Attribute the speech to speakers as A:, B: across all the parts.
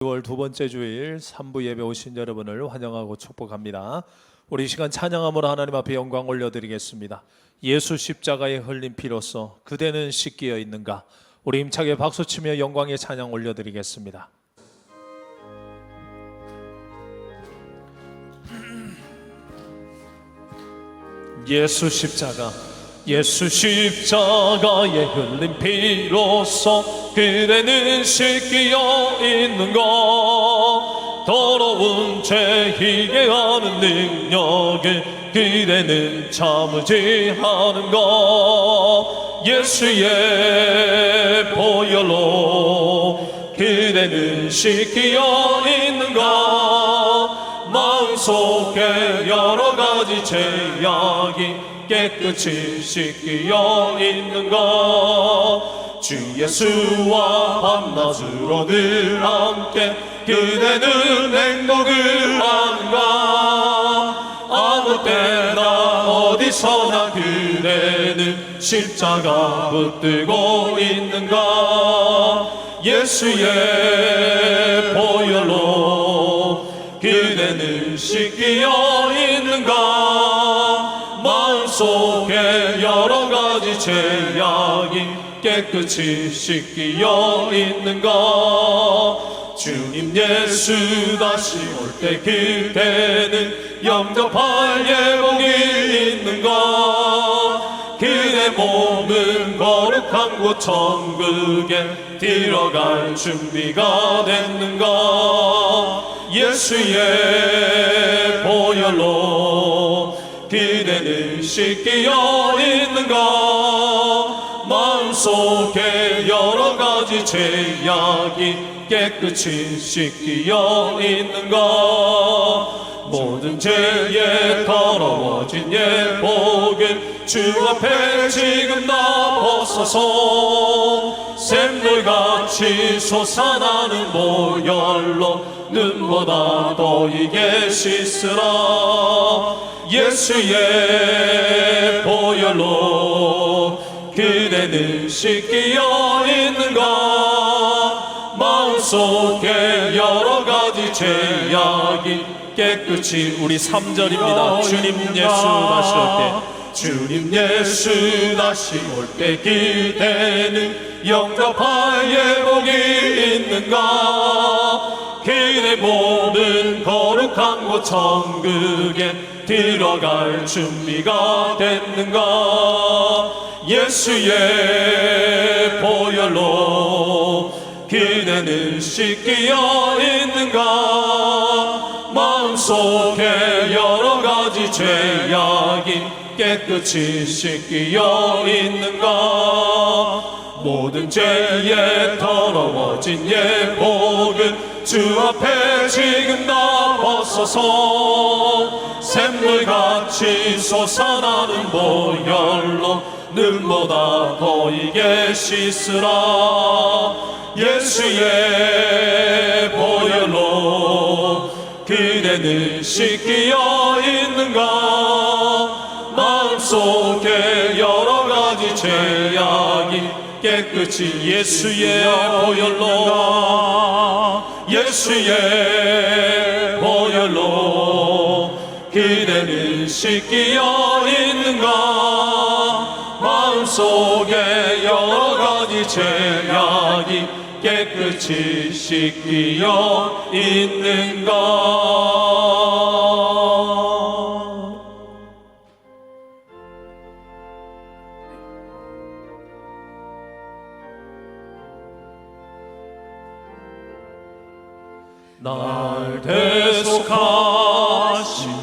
A: 6월 두 번째 주일 3부 예배 오신 여러분을 환영하고 축복합니다. 우리 이 시간 찬양함으로 하나님 앞에 영광 올려드리겠습니다. 예수 십자가에 흘린 피로써 그대는 씻기어 있는가. 우리 힘차게 박수치며 영광의 찬양 올려드리겠습니다. 예수 십자가에 흘린 피로써 그대는 씻기어 있는가. 더러운 죄 희게 하는 능력을 그대는 참으지 않은가. 예수의 보혈로 그대는 씻기어 있는가. 마음속에 여러 가지 죄악이 깨끗이 씻기어 있는가. 주 예수와 밤낮으로 늘 함께 그대는 행복을 하는가. 아무 때나 어디서나 그대는 십자가 붙들고 있는가. 예수의 보혈로 그대는 씻기어 있는가. 마음속에 여러 가지 죄악이 깨끗이 씻기어 있는가. 주님 예수 다시 올 때 그대는 영접할 예복이 있는가. 그대 몸은 거룩한 곳 천국에 들어갈 준비가 됐는가. 예수의 보혈로 그대는 씻기어 있는가. 마음속에 여러 가지 죄악이 깨끗이 씻기어 있는가. 모든 죄에 더러워진 예복을 주 앞에 지금 다 벗어서 샘물같이 솟아나는 보혈로 눈보다 더 이게 씻으라. 예수의 보혈로 그대는 씻기어 있는가. 마음속에 여러 가지 죄악이 깨끗이. 우리 3절입니다. 주님 예수 다시 올 때, 주님 예수 다시 올 때 그대는 영접할 예복이 있는가. 그대 몸은 거룩한 곳 천국에 들어갈 준비가 됐는가. 예수의 보혈로 그대는 씻기어 있는가. 마음속에 여러 가지 죄악이 깨끗이 씻기어 있는가. 모든 죄에 더러워진 예복은 주 앞에 지금 다 벗어서 샘물같이 솟아나는 보혈로 눈보다 더 이게 씻으라. 예수의 보혈로 그대는 씻기어 있는가. 마음속에 여러 가지 죄악이 깨끗이. 예수의 보혈로, 예수의 보혈로 그대는 씻기어 있는가. 마음속에 여러 가지 죄악이 깨끗이 씻기어 있는가. 날 대속하신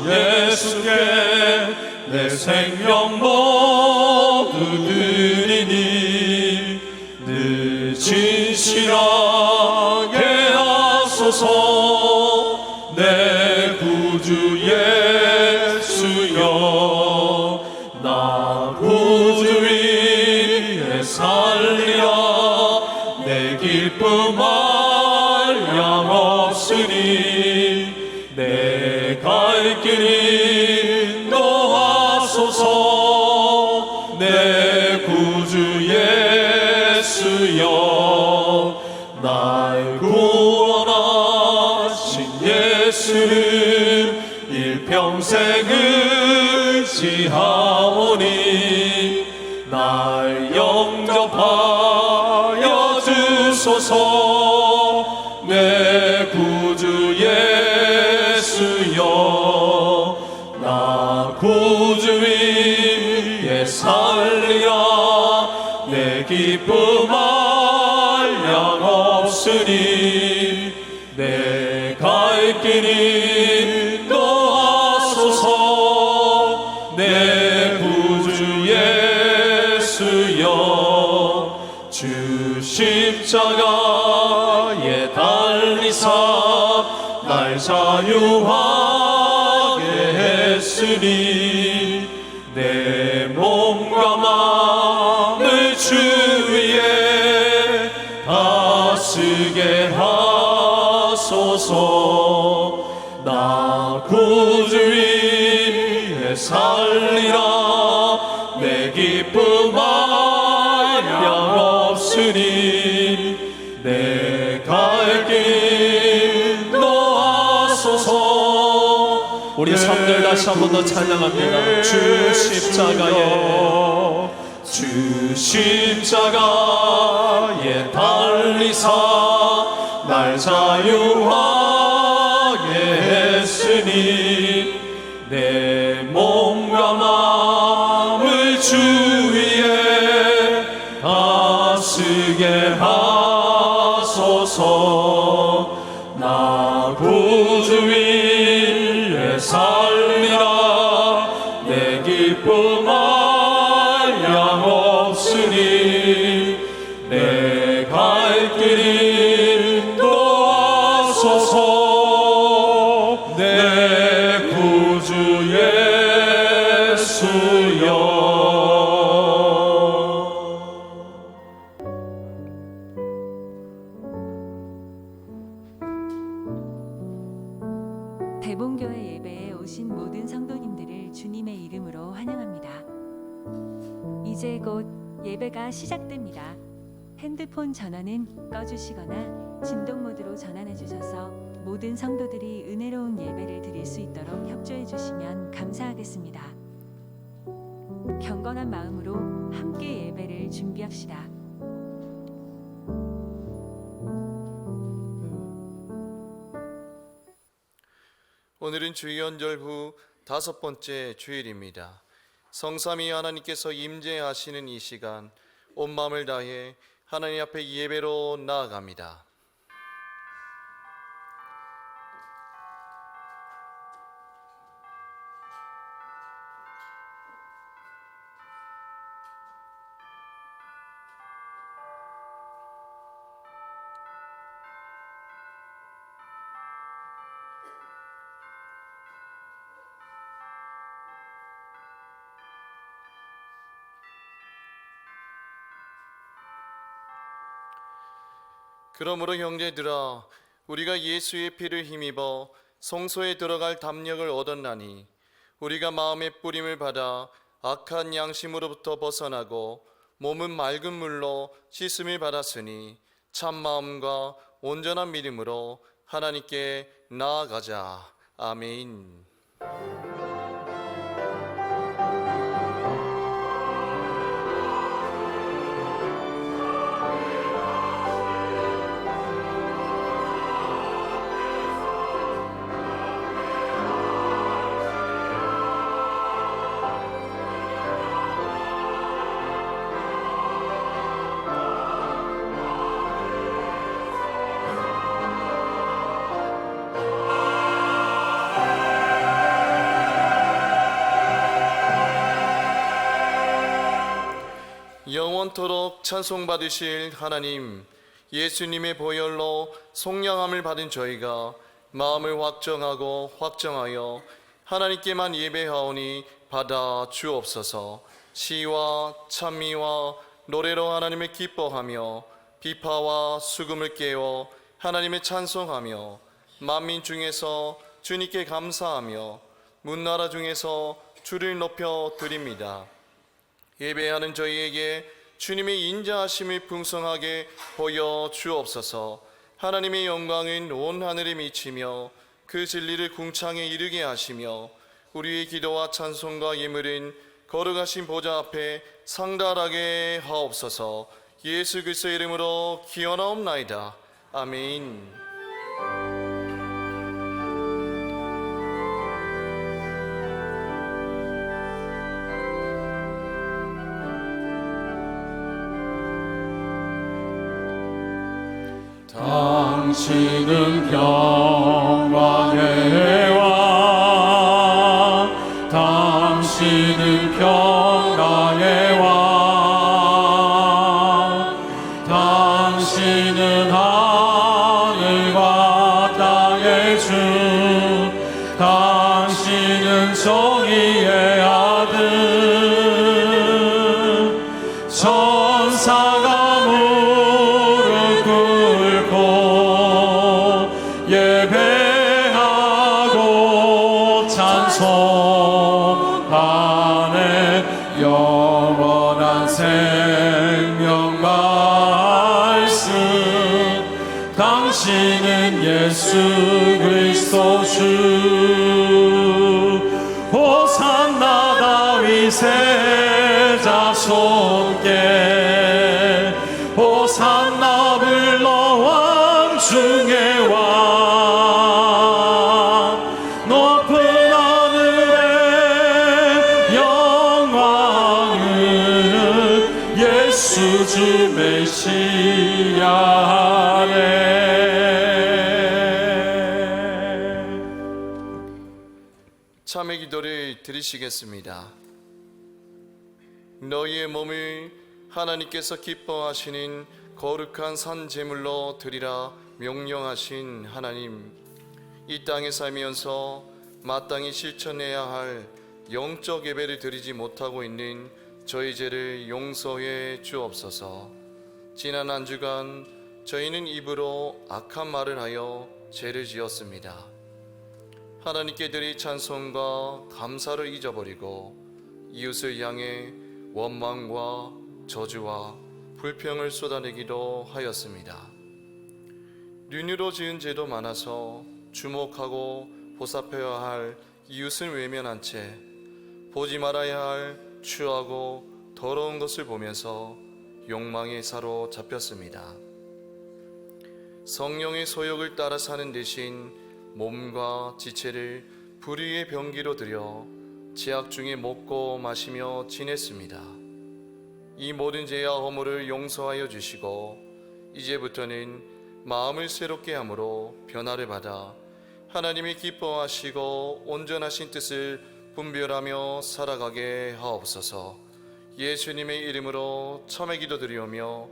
A: 예수께 내 생명 모두 드리니 늦은 실하게 하소서. 내 구주 예수여, 나 구주 위에 살리라. 내 기쁨 한량 없으니 내 갈 길 인도하소서. 내 구주 예수여, 날 구원하 예수를 일평생 의지하오니 날 영접하여 주소서. 내 구주 예수여, 나 구주 위에 살리라. 내 기쁨 한량 없으니 내 갈 길이 인도하소서. 내 구주 예수여, 주 십자가에 달리사 날 자유하게 했으니 내 몸과 마음을 주 위에 다스게 하소서. 나 구주 위에 살리라. 내 기쁨 한량 없으니 내 갈 길 인도하소서. 우리 삼들 다시 한 번 더 찬양합니다. 주 십자가에, 주 십자가에 달리사 날 자유하게 했으니 내 몸과 마음을 주 위에 다스게 하소서. 나 구주 위에 살리라. 내 기쁨 한량 없으니 내 갈 길이 인도하소서. 내 구주 예수여.
B: 대본교회 예배에 오신 모든 성도님들을 주님의 이름으로 환영합니다. 이제 곧 예배가 시작됩니다. 핸드폰 전원은 꺼주시거나 진동 모드로 전환해 주셔서 모든 성도들이 은혜로운 예배를 드릴 수 있도록 협조해 주시면 감사하겠습니다. 경건한 마음으로 함께 예배를 준비합시다.
C: 오늘은 주연절 후 5번째 주일입니다. 성삼위 하나님께서 임재하시는 이 시간 온 마음을 다해 하나님 앞에 예배로 나아갑니다. 그러므로 형제들아, 우리가 예수의 피를 힘입어 성소에 들어갈 담력을 얻었나니 우리가 마음의 뿌림을 받아 악한 양심으로부터 벗어나고 몸은 맑은 물로 씻음을 받았으니 참 마음과 온전한 믿음으로 하나님께 나아가자. 아멘. 영원토록 찬송받으실 하나님, 예수님의 보혈로 속량함을 받은 저희가 마음을 확정하여 하나님께만 예배하오니 받아 주옵소서. 시와 찬미와 노래로 하나님을 기뻐하며 비파와 수금을 깨워 하나님을 찬송하며 만민 중에서 주님께 감사하며 문나라 중에서 주를 높여 드립니다. 예배하는 저희에게 주님의 인자하심을 풍성하게 보여 주옵소서. 하나님의 영광은 온 하늘에 미치며 그 진리를 궁창에 이르게 하시며 우리의 기도와 찬송과 예물은 거룩하신 보좌 앞에 상달하게 하옵소서. 예수 그리스도의 이름으로 기원하옵나이다. 아멘.
D: 당신은 평강의 왕, 당신은 평강의 왕, 당신은 하늘과 땅의 주, 당신은 정의의 아들, 천사가 무릎 꿇고 예배하고 찬송하네. 영원한 생명 말씀, 당신은 예수 그리스도 주. 호산나 다윗의 자손께, 호산나 불러 왕 중의 왕. 높은 하늘의 영광을 예수 주 메시아네.
C: 참회 기도를 드리시겠습니다. 너희의 몸을 하나님께서 기뻐하시는 거룩한 산 제물로 드리라 명령하신 하나님, 이 땅에 살면서 마땅히 실천해야 할 영적 예배를 드리지 못하고 있는 저희 죄를 용서해 주옵소서. 지난 한 주간 저희는 입으로 악한 말을 하여 죄를 지었습니다. 하나님께 드릴 찬송과 감사를 잊어버리고 이웃을 향해 원망과 저주와 불평을 쏟아내기도 하였습니다. 눈으로 지은 죄도 많아서 주목하고 보살펴야 할 이웃을 외면한 채 보지 말아야 할 추하고 더러운 것을 보면서 욕망에 사로잡혔습니다. 성령의 소욕을 따라 사는 대신 몸과 지체를 불의의 병기로 들여 제약 중에 먹고 마시며 지냈습니다. 이 모든 죄와 허물을 용서하여 주시고 이제부터는 마음을 새롭게 함으로 변화를 받아 하나님이 기뻐하시고 온전하신 뜻을 분별하며 살아가게 하옵소서. 예수님의 이름으로 참회 기도 드리오며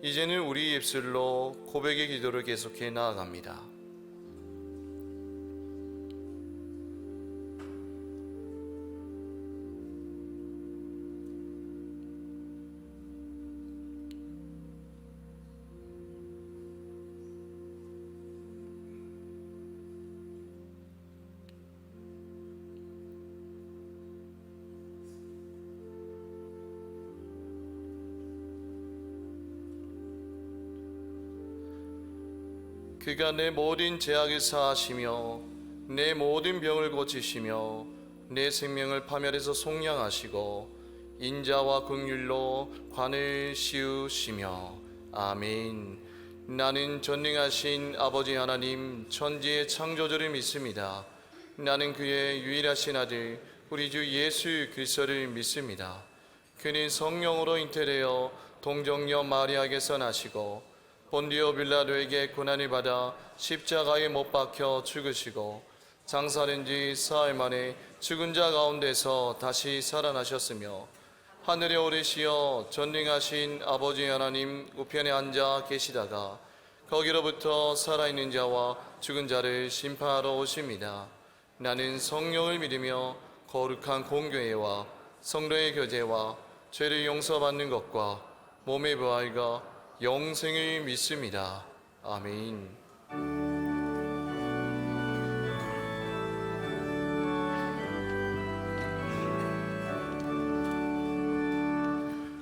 C: 이제는 우리 입술로 고백의 기도를 계속해 나아갑니다. 그가 내 모든 죄악을 사하시며 내 모든 병을 고치시며 내 생명을 파멸해서 속량하시고 인자와 긍휼로 관을 씌우시며. 아멘. 나는 전능하신 아버지 하나님 천지의 창조주를 믿습니다. 나는 그의 유일하신 아들 우리 주 예수 그리스도를 믿습니다. 그는 성령으로 잉태되어 동정녀 마리아에게서 나시고 본디오 빌라도에게 고난을 받아 십자가에 못 박혀 죽으시고 장사된 지 사흘 만에 죽은 자 가운데서 다시 살아나셨으며 하늘에 오르시어 전능하신 아버지 하나님 우편에 앉아 계시다가 거기로부터 살아있는 자와 죽은 자를 심판하러 오십니다. 나는 성령을 믿으며 거룩한 공교회와 성도의 교제와 죄를 용서받는 것과 몸의 부활과 영생을 믿습니다. 아멘.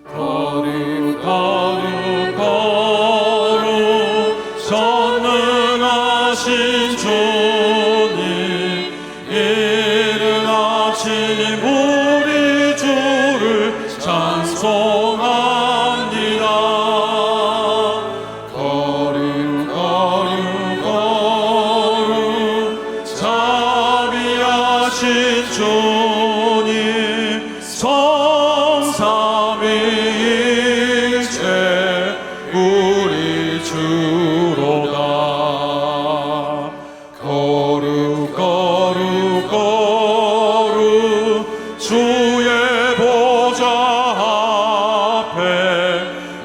D: 거룩 거룩 거룩 전능하신 주 주님 일어나신 우리 주를 찬송합니다. 거룩 거룩 거룩 자비하신 주님 성삼위일체 우리 주로다. 거룩 거룩 거룩 주의 보좌 앞에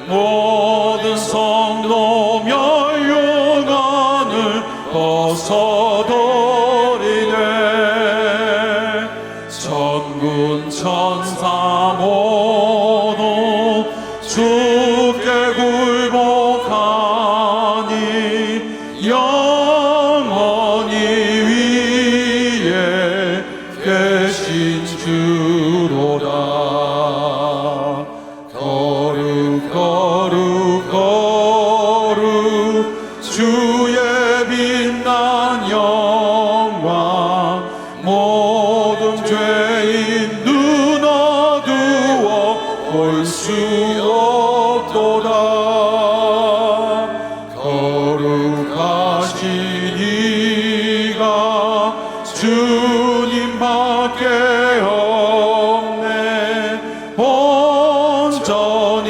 D: 모든 성도며 영광을 벗어버리네. 천군 천사 모두 주께 굴복하니 영원히 위에 계신 주로다. 거룩 거룩 거룩 주의 빛난 영광 모든 죄인 눈 어두워 볼 수 없도다. 거룩하신 이가 주님밖에 없네. 온전히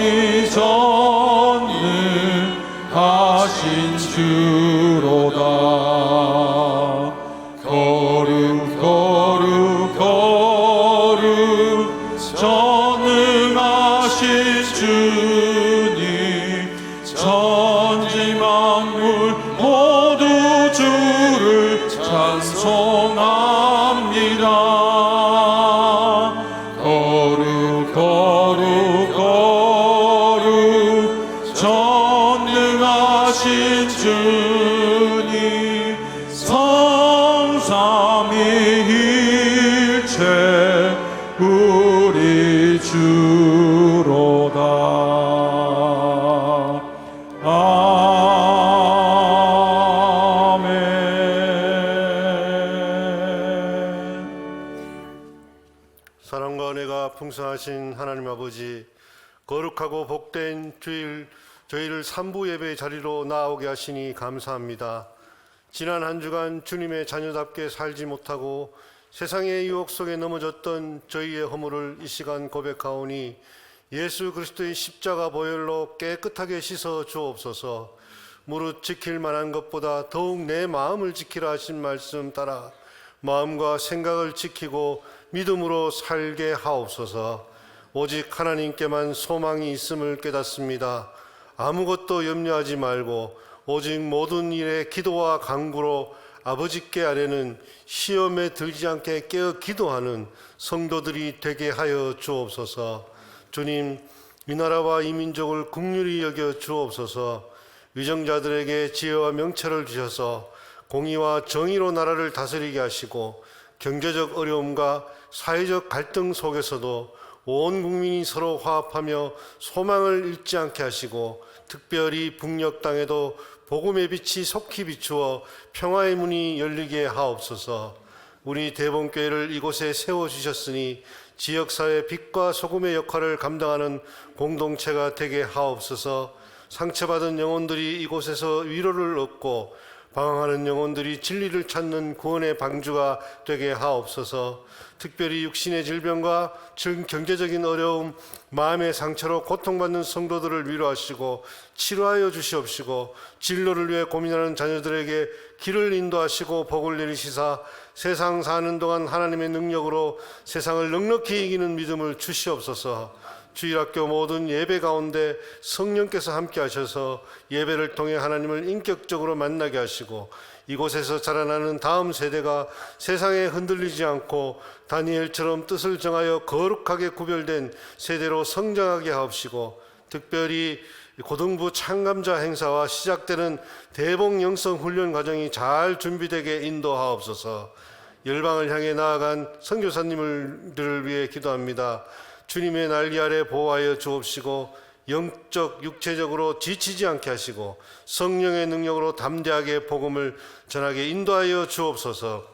D: 전능하신 주로다. 거룩 거룩 거룩 전능하신 주님 천지 만물 모두 주를 찬송합니다. 거룩 거룩 거룩 전능하신 주님 성삼위일체 우리 주로다. 아멘.
E: 사랑과 은혜가 풍성하신 하나님 아버지, 거룩하고 복된 주일 저희를 삼부 예배 자리로 나오게 하시니 감사합니다. 지난 한 주간 주님의 자녀답게 살지 못하고 세상의 유혹 속에 넘어졌던 저희의 허물을 이 시간 고백하오니 예수 그리스도의 십자가 보혈로 깨끗하게 씻어 주옵소서. 무릇 지킬 만한 것보다 더욱 내 마음을 지키라 하신 말씀 따라 마음과 생각을 지키고 믿음으로 살게 하옵소서. 오직 하나님께만 소망이 있음을 깨닫습니다. 아무것도 염려하지 말고 오직 모든 일에 기도와 간구로 아버지께 아뢰는 시험에 들지 않게 깨어 기도하는 성도들이 되게 하여 주옵소서. 주님, 이 나라와 이 민족을 긍휼히 여겨 주옵소서. 위정자들에게 지혜와 명철을 주셔서 공의와 정의로 나라를 다스리게 하시고 경제적 어려움과 사회적 갈등 속에서도 온 국민이 서로 화합하며 소망을 잃지 않게 하시고 특별히 북녘 땅에도 복음의 빛이 속히 비추어 평화의 문이 열리게 하옵소서. 우리 대본교회를 이곳에 세워주셨으니 지역사회 빛과 소금의 역할을 감당하는 공동체가 되게 하옵소서. 상처받은 영혼들이 이곳에서 위로를 얻고 방황하는 영혼들이 진리를 찾는 구원의 방주가 되게 하옵소서. 특별히 육신의 질병과 경제적인 어려움, 마음의 상처로 고통받는 성도들을 위로하시고 치료하여 주시옵시고 진로를 위해 고민하는 자녀들에게 길을 인도하시고 복을 내리시사 세상 사는 동안 하나님의 능력으로 세상을 넉넉히 이기는 믿음을 주시옵소서. 주일학교 모든 예배 가운데 성령께서 함께 하셔서 예배를 통해 하나님을 인격적으로 만나게 하시고 이곳에서 자라나는 다음 세대가 세상에 흔들리지 않고 다니엘처럼 뜻을 정하여 거룩하게 구별된 세대로 성장하게 하옵시고 특별히 고등부 창감자 행사와 시작되는 대복 영성 훈련 과정이 잘 준비되게 인도하옵소서. 열방을 향해 나아간 선교사님들을 위해 기도합니다. 주님의 날개 아래 보호하여 주옵시고 영적 육체적으로 지치지 않게 하시고 성령의 능력으로 담대하게 복음을 전하게 인도하여 주옵소서.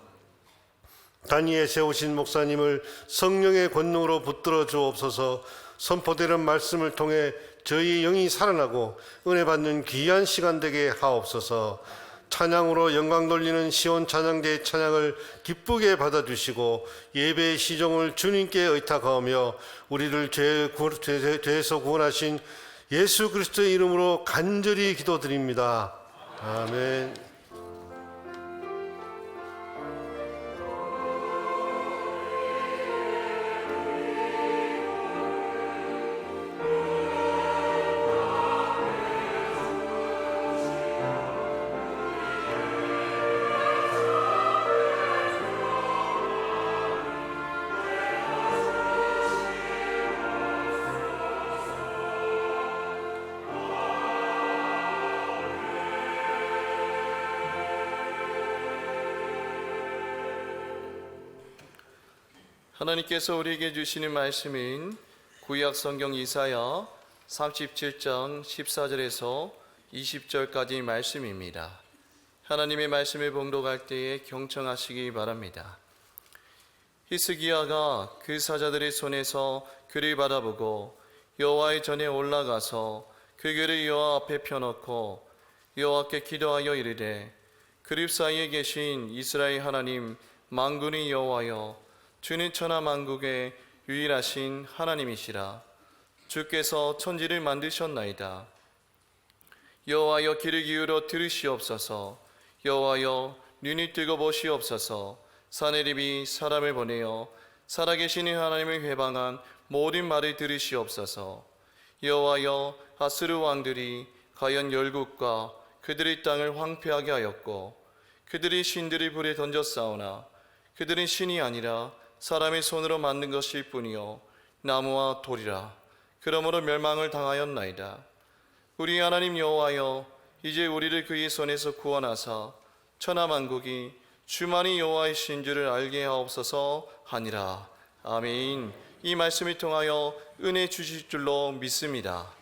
E: 단위에 세우신 목사님을 성령의 권능으로 붙들어 주옵소서. 선포되는 말씀을 통해 저희 영이 살아나고 은혜 받는 귀한 시간 되게 하옵소서. 찬양으로 영광 돌리는 시온 찬양대의 찬양을 기쁘게 받아주시고 예배의 시종을 주님께 의탁하며 우리를 죄에서 구원하신 예수 그리스도의 이름으로 간절히 기도드립니다. 아멘.
C: 하나님께서 우리에게 주시는 말씀인 구약 성경 이사야 37장 14절에서 20절까지 말씀입니다. 하나님의 말씀을 봉독할 때에 경청하시기 바랍니다. 히스기야가 그 사자들의 손에서 그를 바라보고 여호와의 전에 올라가서 그 글을 여호와 앞에 펴놓고 여호와께 기도하여 이르되 그룹 사이에 계신 이스라엘 하나님 만군의 여호와여 주는 천하 만국의 유일하신 하나님이시라. 주께서 천지를 만드셨나이다. 여호와여 귀를 기울여 들으시옵소서. 여호와여 눈이 뜨고 보시옵소서. 사내립이 사람을 보내어 살아계신 하나님을 회방한 모든 말을 들으시옵소서. 여호와여 아스루 왕들이 과연 열국과 그들의 땅을 황폐하게 하였고 그들이 신들을 불에 던졌사오나 그들은 신이 아니라 사람의 손으로 만든 것일 뿐이요 나무와 돌이라. 그러므로 멸망을 당하였나이다. 우리 하나님 여호와여 이제 우리를 그의 손에서 구원하사 천하만국이 주만이 여호와이신 줄을 알게 하옵소서 하니라. 아멘. 이 말씀을 통하여 은혜 주실 줄로 믿습니다.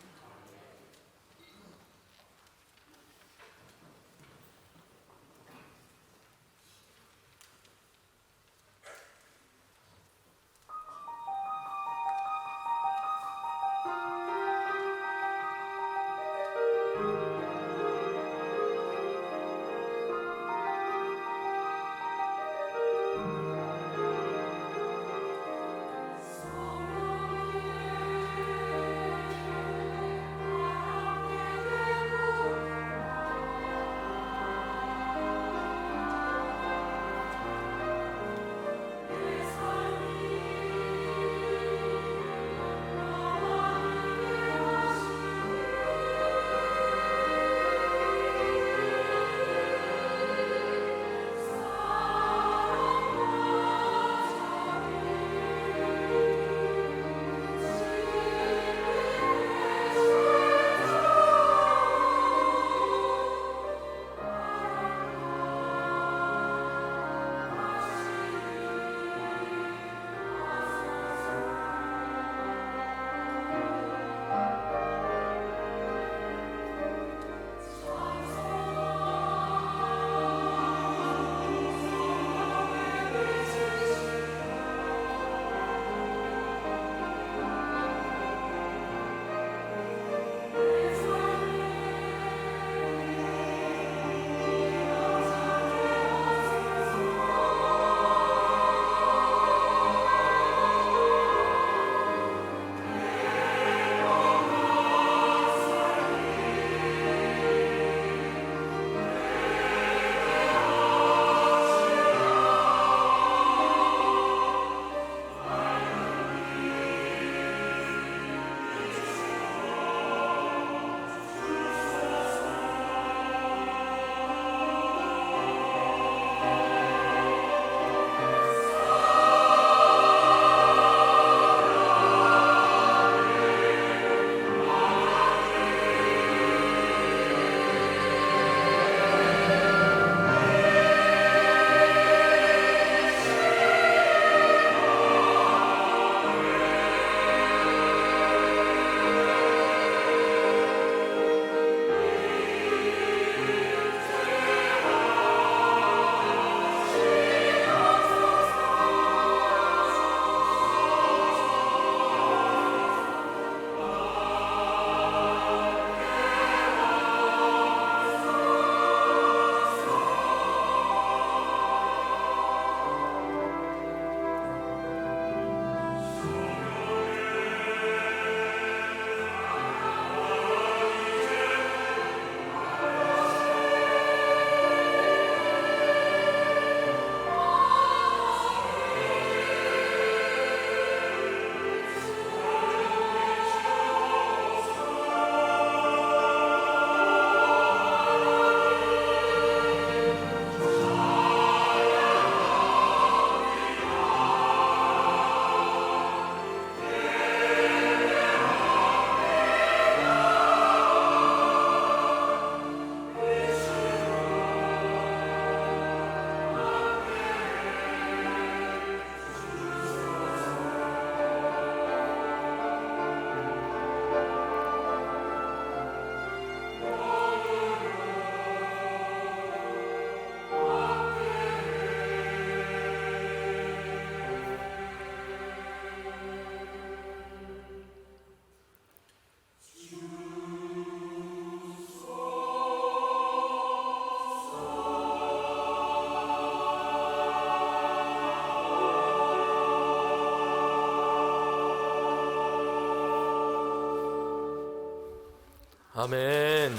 F: 아멘.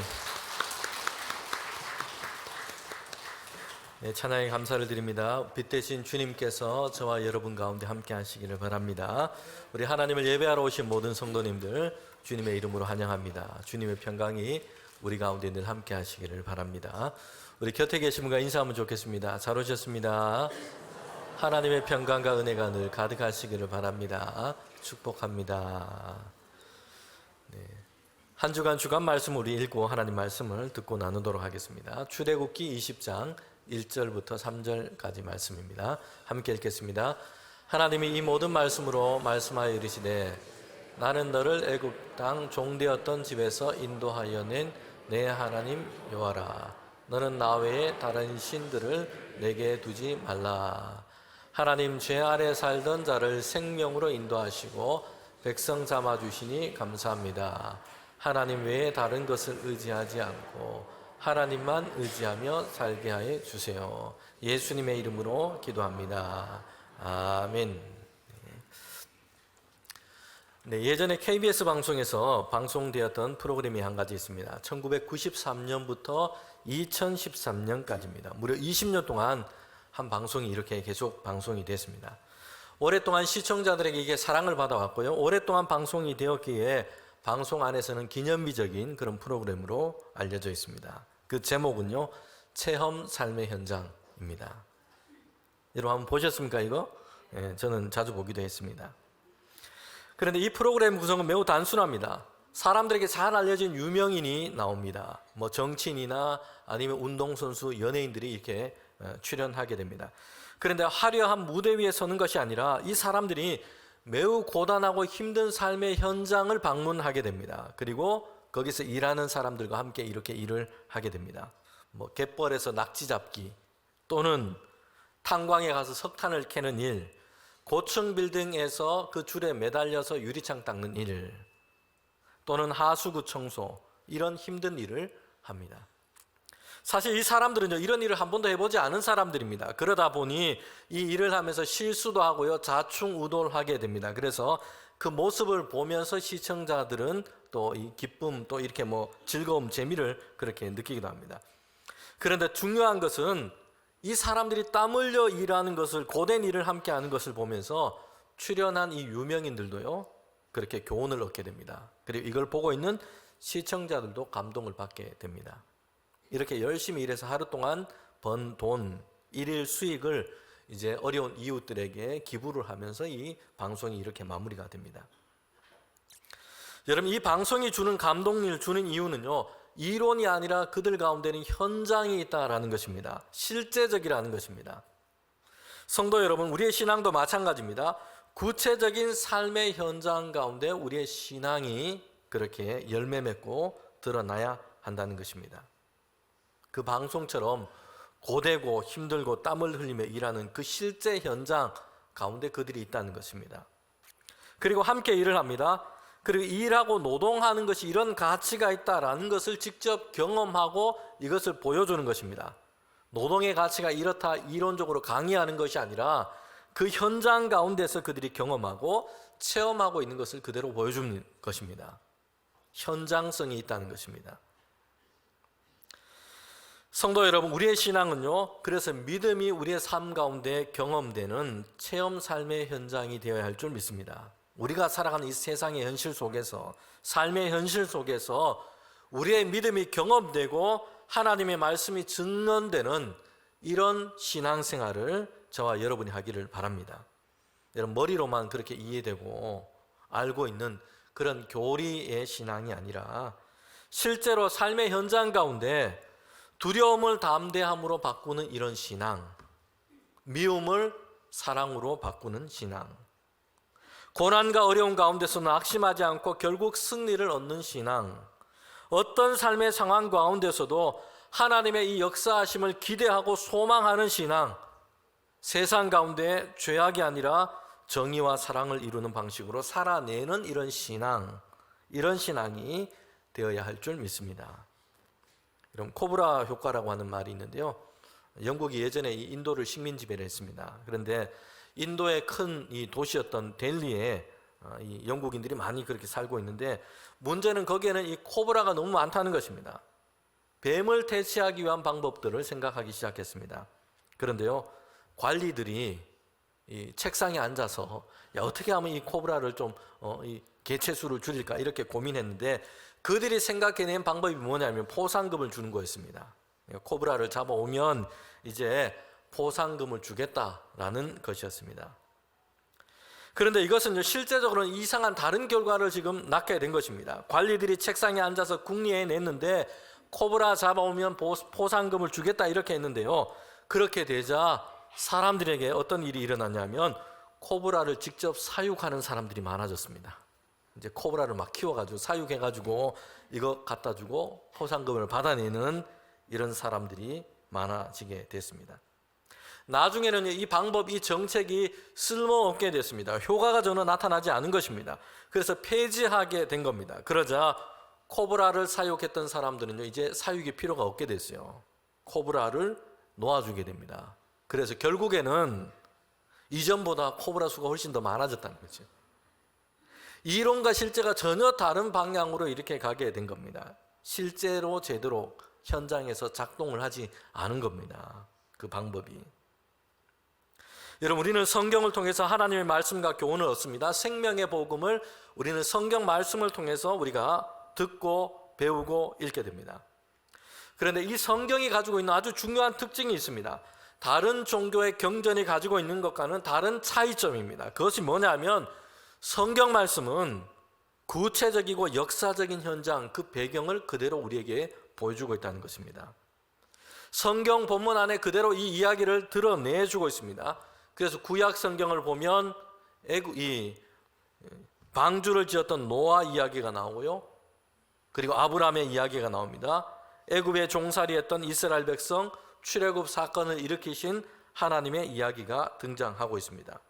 F: 네, 찬양에 감사를 드립니다. 빛 대신 주님께서 저와 여러분 가운데 함께 하시기를 바랍니다. 우리 하나님을 예배하러 오신 모든 성도님들 주님의 이름으로 환영합니다. 주님의 평강이 우리 가운데 늘 함께 하시기를 바랍니다. 우리 곁에 계신 분과 인사하면 좋겠습니다. 잘 오셨습니다. 하나님의 평강과 은혜가 늘 가득하시기를 바랍니다. 축복합니다. 네. 한 주간 주간 말씀 우리 읽고 하나님 말씀을 듣고 나누도록 하겠습니다. 출애굽기 20장 1절부터 3절까지 말씀입니다. 함께 읽겠습니다. 하나님이 이 모든 말씀으로 말씀하여 이르시되 나는 너를 애굽 땅 종되었던 집에서 인도하여 낸 내 하나님 여호와라. 너는 나 외에 다른 신들을 내게 두지 말라. 하나님 죄 아래 살던 자를 생명으로 인도하시고 백성 삼아주시니 감사합니다. 하나님 외에 다른 것을 의지하지 않고 하나님만 의지하며 살게 하여 주세요. 예수님의 이름으로 기도합니다. 아멘. 네, 예전에 KBS 방송에서 방송되었던 프로그램이 한 가지 있습니다. 1993년부터 2013년까지입니다. 무려 20년 동안 한 방송이 이렇게 계속 방송이 됐습니다. 오랫동안 시청자들에게 이게 사랑을 받아왔고요. 오랫동안 방송이 되었기에 방송 안에서는 기념비적인 그런 프로그램으로 알려져 있습니다. 그 제목은요, 체험 삶의 현장입니다. 여러분 한번 보셨습니까 이거? 예, 저는 자주 보기도 했습니다. 그런데 이 프로그램 구성은 매우 단순합니다. 사람들에게 잘 알려진 유명인이 나옵니다. 뭐 정치인이나 아니면 운동선수, 연예인들이 이렇게 출연하게 됩니다. 그런데 화려한 무대 위에 서는 것이 아니라 이 사람들이 매우 고단하고 힘든 삶의 현장을 방문하게 됩니다. 그리고 거기서 일하는 사람들과 함께 이렇게 일을 하게 됩니다. 뭐 갯벌에서 낙지 잡기, 또는 탄광에 가서 석탄을 캐는 일, 고층 빌딩에서 그 줄에 매달려서 유리창 닦는 일, 또는 하수구 청소, 이런 힘든 일을 합니다. 사실 이 사람들은요, 이런 일을 한 번도 해보지 않은 사람들입니다. 그러다 보니 이 일을 하면서 실수도 하고요, 좌충우돌하게 됩니다. 그래서 그 모습을 보면서 시청자들은 또 이 기쁨, 또 이렇게 뭐 즐거움, 재미를 그렇게 느끼기도 합니다. 그런데 중요한 것은 이 사람들이 땀 흘려 일하는 것을, 고된 일을 함께 하는 것을 보면서 출연한 이 유명인들도요, 그렇게 교훈을 얻게 됩니다. 그리고 이걸 보고 있는 시청자들도 감동을 받게 됩니다. 이렇게 열심히 일해서 하루 동안 번 돈, 일일 수익을 이제 어려운 이웃들에게 기부를 하면서 이 방송이 이렇게 마무리가 됩니다. 여러분, 이 방송이 주는 감동을 주는 이유는요, 이론이 아니라 그들 가운데는 현장이 있다라는 것입니다. 실제적이라는 것입니다. 성도 여러분, 우리의 신앙도 마찬가지입니다. 구체적인 삶의 현장 가운데 우리의 신앙이 그렇게 열매 맺고 드러나야 한다는 것입니다. 그 방송처럼 고되고 힘들고 땀을 흘리며 일하는 그 실제 현장 가운데 그들이 있다는 것입니다. 그리고 함께 일을 합니다. 그리고 일하고 노동하는 것이 이런 가치가 있다라는 것을 직접 경험하고 이것을 보여주는 것입니다. 노동의 가치가 이렇다 이론적으로 강의하는 것이 아니라 그 현장 가운데서 그들이 경험하고 체험하고 있는 것을 그대로 보여주는 것입니다. 현장성이 있다는 것입니다. 성도 여러분, 우리의 신앙은요, 그래서 믿음이 우리의 삶 가운데 경험되는 체험 삶의 현장이 되어야 할 줄 믿습니다. 우리가 살아가는 이 세상의 현실 속에서, 삶의 현실 속에서 우리의 믿음이 경험되고 하나님의 말씀이 증언되는 이런 신앙생활을 저와 여러분이 하기를 바랍니다. 여러분, 머리로만 그렇게 이해되고 알고 있는 그런 교리의 신앙이 아니라 실제로 삶의 현장 가운데 두려움을 담대함으로 바꾸는 이런 신앙, 미움을 사랑으로 바꾸는 신앙, 고난과 어려움 가운데서 낙심하지 않고 결국 승리를 얻는 신앙, 어떤 삶의 상황 가운데서도 하나님의 이 역사하심을 기대하고 소망하는 신앙, 세상 가운데 죄악이 아니라 정의와 사랑을 이루는 방식으로 살아내는 이런 신앙, 이런 신앙이 되어야 할 줄 믿습니다. 이런 코브라 효과라고 하는 말이 있는데요, 영국이 예전에 이 인도를 식민 지배를 했습니다. 그런데 인도의 큰 이 도시였던 델리에 이 영국인들이 많이 그렇게 살고 있는데 문제는 거기에는 이 코브라가 너무 많다는 것입니다. 뱀을 퇴치하기 위한 방법들을 생각하기 시작했습니다. 그런데요, 관리들이 이 책상에 앉아서 어떻게 하면 이 코브라를 좀 이 개체수를 줄일까 이렇게 고민했는데 그들이 생각해낸 방법이 뭐냐면 포상금을 주는 거였습니다. 코브라를 잡아오면 이제 포상금을 주겠다라는 것이었습니다. 그런데 이것은 실제적으로는 이상한 다른 결과를 지금 낳게 된 것입니다. 관리들이 책상에 앉아서 궁리해냈는데 코브라 잡아오면 포상금을 주겠다 이렇게 했는데요. 그렇게 되자 사람들에게 어떤 일이 일어났냐면 코브라를 직접 사육하는 사람들이 많아졌습니다. 이제 코브라를 막 키워가지고 사육해가지고 이거 갖다 주고 포상금을 받아내는 이런 사람들이 많아지게 됐습니다. 나중에는 이 방법, 이 정책이 쓸모없게 됐습니다. 효과가 전혀 나타나지 않은 것입니다. 그래서 폐지하게 된 겁니다. 그러자 코브라를 사육했던 사람들은 이제 사육이 필요가 없게 됐어요. 코브라를 놓아주게 됩니다. 그래서 결국에는 이전보다 코브라 수가 훨씬 더 많아졌다는 거죠. 이론과 실제가 전혀 다른 방향으로 이렇게 가게 된 겁니다. 실제로 제대로 현장에서 작동을 하지 않은 겁니다. 그 방법이. 여러분, 우리는 성경을 통해서 하나님의 말씀과 교훈을 얻습니다. 생명의 복음을 우리는 성경 말씀을 통해서 우리가 듣고 배우고 읽게 됩니다. 그런데 이 성경이 가지고 있는 아주 중요한 특징이 있습니다. 다른 종교의 경전이 가지고 있는 것과는 다른 차이점입니다. 그것이 뭐냐면 성경 말씀은 구체적이고 역사적인 현장, 그 배경을 그대로 우리에게 보여주고 있다는 것입니다. 성경 본문 안에 그대로 이 이야기를 드러내주고 있습니다. 그래서 구약 성경을 보면 이 방주를 지었던 노아 이야기가 나오고요. 그리고 아브라함의 이야기가 나옵니다. 애굽에 종살이했던 이스라엘 백성 출애굽 사건을 일으키신 하나님의 이야기가 등장하고 있습니다.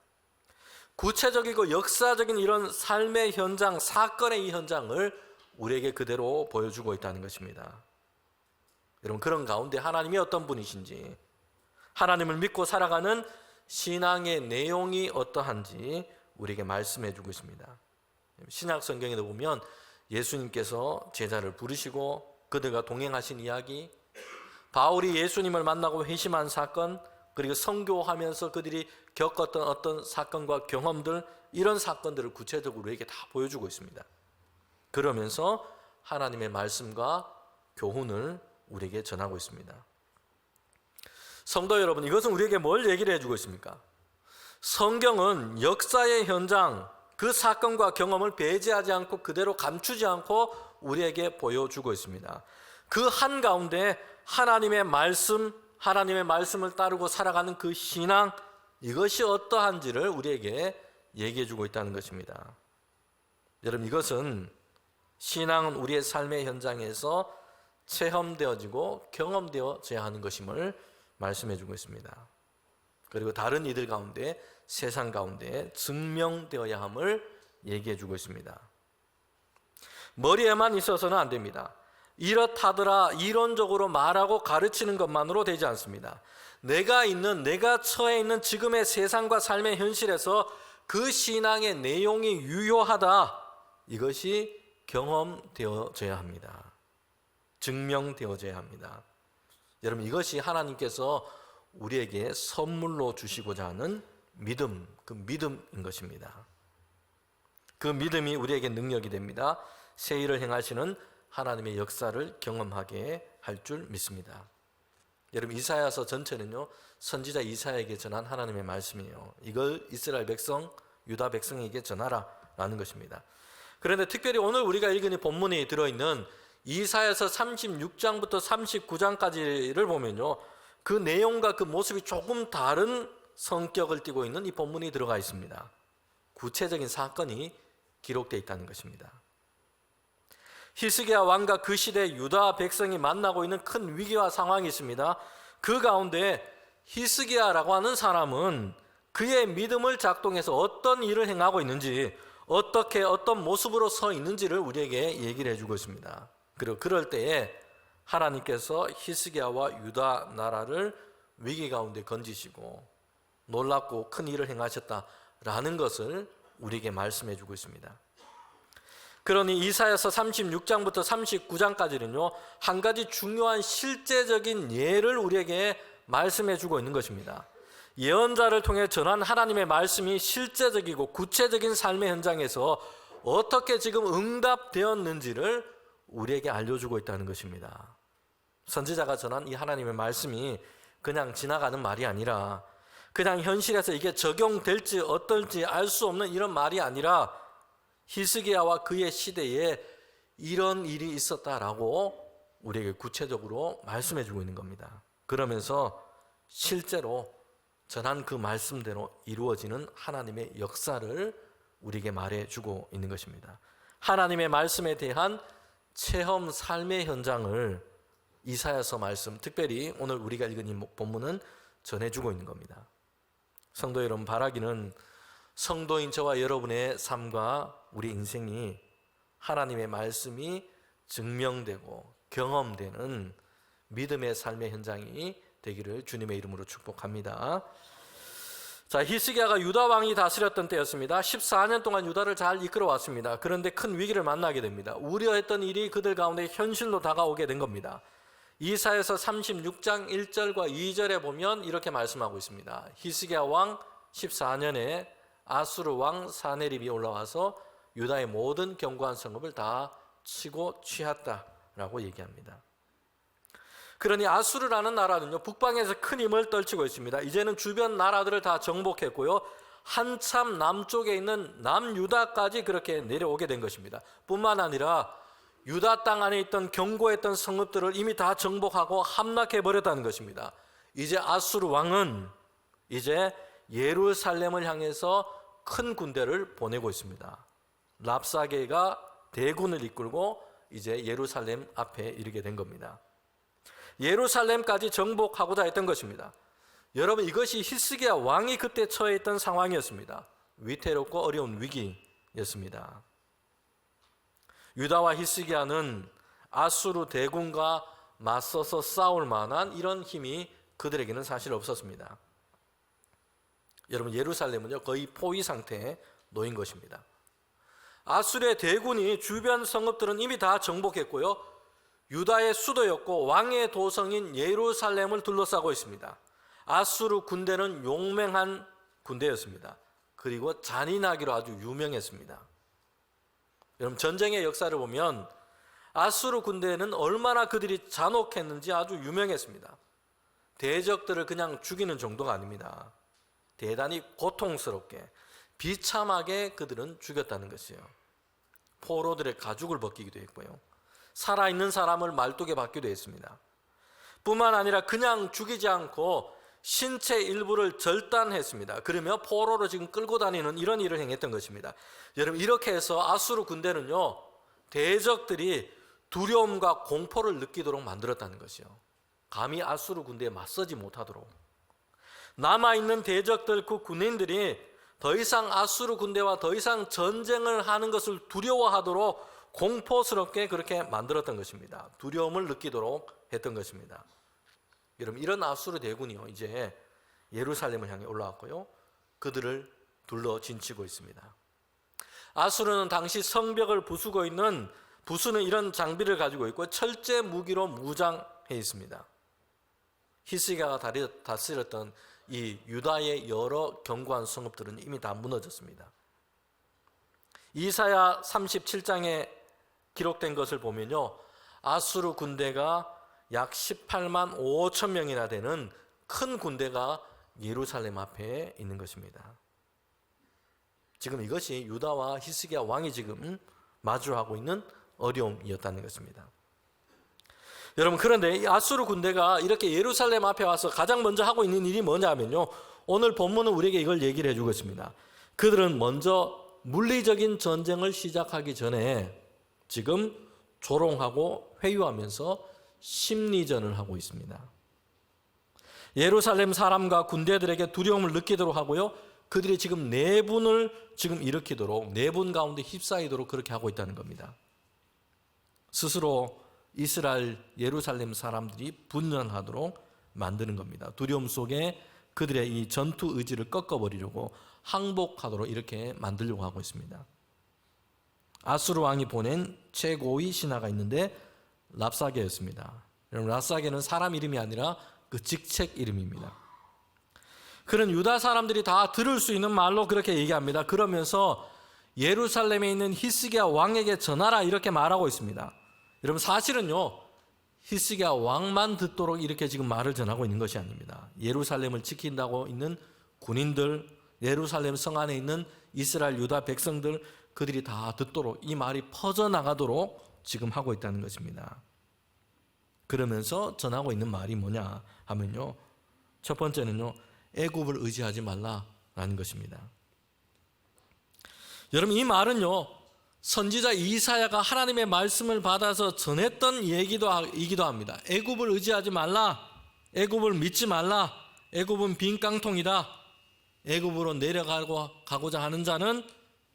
F: 구체적이고 역사적인 이런 삶의 현장, 사건의 이 현장을 우리에게 그대로 보여주고 있다는 것입니다. 여러분, 그런 가운데 하나님이 어떤 분이신지, 하나님을 믿고 살아가는 신앙의 내용이 어떠한지 우리에게 말씀해 주고 있습니다. 신약 성경에도 보면 예수님께서 제자를 부르시고 그들과 동행하신 이야기, 바울이 예수님을 만나고 회심한 사건, 그리고 선교하면서 그들이 겪었던 어떤 사건과 경험들, 이런 사건들을 구체적으로 우리에게 다 보여주고 있습니다. 그러면서 하나님의 말씀과 교훈을 우리에게 전하고 있습니다. 성도 여러분, 이것은 우리에게 뭘 얘기를 해주고 있습니까? 성경은 역사의 현장, 그 사건과 경험을 배제하지 않고 그대로 감추지 않고 우리에게 보여주고 있습니다. 그 한가운데 하나님의 말씀을 따르고 살아가는 그 신앙, 이것이 어떠한지를 우리에게 얘기해주고 있다는 것입니다. 여러분, 이것은 신앙은 우리의 삶의 현장에서 체험되어지고 경험되어져야 하는 것임을 말씀해주고 있습니다. 그리고 다른 이들 가운데, 세상 가운데 증명되어야 함을 얘기해주고 있습니다. 머리에만 있어서는 안 됩니다. 이렇다더라 이론적으로 말하고 가르치는 것만으로 되지 않습니다. 내가 처해 있는 지금의 세상과 삶의 현실에서 그 신앙의 내용이 유효하다, 이것이 경험되어져야 합니다. 증명되어져야 합니다. 여러분, 이것이 하나님께서 우리에게 선물로 주시고자 하는 믿음, 그 믿음인 것입니다. 그 믿음이 우리에게 능력이 됩니다. 새 일을 행하시는 하나님의 역사를 경험하게 할 줄 믿습니다. 여러분, 이사야서 전체는요, 선지자 이사야에게 전한 하나님의 말씀이에요. 이걸 이스라엘 백성, 유다 백성에게 전하라 라는 것입니다. 그런데 특별히 오늘 우리가 읽은 이 본문에 들어있는 이사야서 36장부터 39장까지를 보면요, 그 내용과 그 모습이 조금 다른 성격을 띠고 있는 이 본문이 들어가 있습니다. 구체적인 사건이 기록되어 있다는 것입니다. 히스기야 왕과 그 시대 유다 백성이 만나고 있는 큰 위기와 상황이 있습니다. 그 가운데 히스기야라고 하는 사람은 그의 믿음을 작동해서 어떤 일을 행하고 있는지, 어떻게 어떤 모습으로 서 있는지를 우리에게 얘기를 해주고 있습니다. 그리고 그럴 때에 하나님께서 히스기야와 유다 나라를 위기 가운데 건지시고 놀랍고 큰 일을 행하셨다라는 것을 우리에게 말씀해 주고 있습니다. 그러니 이사야서 36장부터 39장까지는요, 한 가지 중요한 실제적인 예를 우리에게 말씀해 주고 있는 것입니다. 예언자를 통해 전한 하나님의 말씀이 실제적이고 구체적인 삶의 현장에서 어떻게 지금 응답되었는지를 우리에게 알려주고 있다는 것입니다. 선지자가 전한 이 하나님의 말씀이 그냥 지나가는 말이 아니라, 그냥 현실에서 이게 적용될지 어떨지 알 수 없는 이런 말이 아니라, 히스기야와 그의 시대에 이런 일이 있었다라고 우리에게 구체적으로 말씀해 주고 있는 겁니다. 그러면서 실제로 전한 그 말씀대로 이루어지는 하나님의 역사를 우리에게 말해 주고 있는 것입니다. 하나님의 말씀에 대한 체험 삶의 현장을 이사야서 말씀, 특별히 오늘 우리가 읽은 이 본문은 전해주고 있는 겁니다. 성도 여러분, 바라기는 성도인 저와 여러분의 삶과 우리 인생이 하나님의 말씀이 증명되고 경험되는 믿음의 삶의 현장이 되기를 주님의 이름으로 축복합니다. 자, 히스기야가 유다 왕이 다스렸던 때였습니다. 14년 동안 유다를 잘 이끌어 왔습니다. 그런데 큰 위기를 만나게 됩니다. 우려했던 일이 그들 가운데 현실로 다가오게 된 겁니다. 이사야서 36장 1절과 2절에 보면 이렇게 말씀하고 있습니다. 히스기야 왕 14년에 아수르 왕 사네립이 올라와서 유다의 모든 견고한 성읍을 다 치고 취했다라고 얘기합니다. 그러니 아수르라는 나라는요, 북방에서 큰 힘을 떨치고 있습니다. 이제는 주변 나라들을 다 정복했고요, 한참 남쪽에 있는 남유다까지 그렇게 내려오게 된 것입니다. 뿐만 아니라 유다 땅 안에 있던 견고했던 성읍들을 이미 다 정복하고 함락해 버렸다는 것입니다. 이제 아수르 왕은 이제 예루살렘을 향해서 큰 군대를 보내고 있습니다. 랍사게가 대군을 이끌고 이제 예루살렘 앞에 이르게 된 겁니다. 예루살렘까지 정복하고자 했던 것입니다. 여러분, 이것이 히스기야 왕이 그때 처해 있던 상황이었습니다. 위태롭고 어려운 위기였습니다. 유다와 히스기야는 아수르 대군과 맞서서 싸울 만한 이런 힘이 그들에게는 사실 없었습니다. 여러분, 예루살렘은요, 거의 포위 상태에 놓인 것입니다. 아수르의 대군이 주변 성읍들은 이미 다 정복했고요, 유다의 수도였고 왕의 도성인 예루살렘을 둘러싸고 있습니다. 아수르 군대는 용맹한 군대였습니다. 그리고 잔인하기로 아주 유명했습니다. 여러분, 전쟁의 역사를 보면 아수르 군대는 얼마나 그들이 잔혹했는지 아주 유명했습니다. 대적들을 그냥 죽이는 정도가 아닙니다. 대단히 고통스럽게 비참하게 그들은 죽였다는 것이에요. 포로들의 가죽을 벗기기도 했고요, 살아있는 사람을 말뚝에 박기도 했습니다. 뿐만 아니라 그냥 죽이지 않고 신체 일부를 절단했습니다. 그러며 포로로 지금 끌고 다니는 이런 일을 행했던 것입니다. 여러분, 이렇게 해서 아수르 군대는요, 대적들이 두려움과 공포를 느끼도록 만들었다는 것이요, 감히 아수르 군대에 맞서지 못하도록. 남아있는 대적들, 그 군인들이 더 이상 아수르 군대와 더 이상 전쟁을 하는 것을 두려워하도록 공포스럽게 그렇게 만들었던 것입니다. 두려움을 느끼도록 했던 것입니다. 여러분, 이런 아수르 대군이요, 이제 예루살렘을 향해 올라왔고요, 그들을 둘러 진치고 있습니다. 아수르는 당시 성벽을 부수는 이런 장비를 가지고 있고 철제 무기로 무장해 있습니다. 히스기야가 다스렸던 이 유다의 여러 견고한 성읍들은 이미 다 무너졌습니다. 이사야 37장에 기록된 것을 보면요, 아수르 군대가 약 18만 5천 명이나 되는 큰 군대가 예루살렘 앞에 있는 것입니다. 지금 이것이 유다와 히스기야 왕이 지금 마주하고 있는 어려움이었다는 것입니다. 여러분, 그런데 이 아수르 군대가 이렇게 예루살렘 앞에 와서 가장 먼저 하고 있는 일이 뭐냐면요, 오늘 본문은 우리에게 이걸 얘기를 해주고 있습니다. 그들은 먼저 물리적인 전쟁을 시작하기 전에 지금 조롱하고 회유하면서 심리전을 하고 있습니다. 예루살렘 사람과 군대들에게 두려움을 느끼도록 하고요, 그들이 지금 내분을 지금 일으키도록, 내분 가운데 휩싸이도록 그렇게 하고 있다는 겁니다. 스스로 이스라엘 예루살렘 사람들이 분열하도록 만드는 겁니다. 두려움 속에 그들의 이 전투 의지를 꺾어버리려고 항복하도록 이렇게 만들려고 하고 있습니다. 아수르 왕이 보낸 최고의 신하가 있는데 랍사게였습니다. 여러분, 랍사게는 사람 이름이 아니라 그 직책 이름입니다. 그런 유다 사람들이 다 들을 수 있는 말로 그렇게 얘기합니다. 그러면서 예루살렘에 있는 히스기야 왕에게 전하라 이렇게 말하고 있습니다. 여러분, 사실은요, 히스기야 왕만 듣도록 이렇게 지금 말을 전하고 있는 것이 아닙니다. 예루살렘을 지킨다고 있는 군인들, 예루살렘 성 안에 있는 이스라엘 유다 백성들, 그들이 다 듣도록 이 말이 퍼져나가도록 지금 하고 있다는 것입니다. 그러면서 전하고 있는 말이 뭐냐 하면요, 첫 번째는요, 애굽을 의지하지 말라라는 것입니다. 여러분, 이 말은요, 선지자 이사야가 하나님의 말씀을 받아서 전했던 얘기이기도 합니다. 애굽을 의지하지 말라, 애굽을 믿지 말라, 애굽은 빈 깡통이다, 애굽으로 내려가고자 하는 자는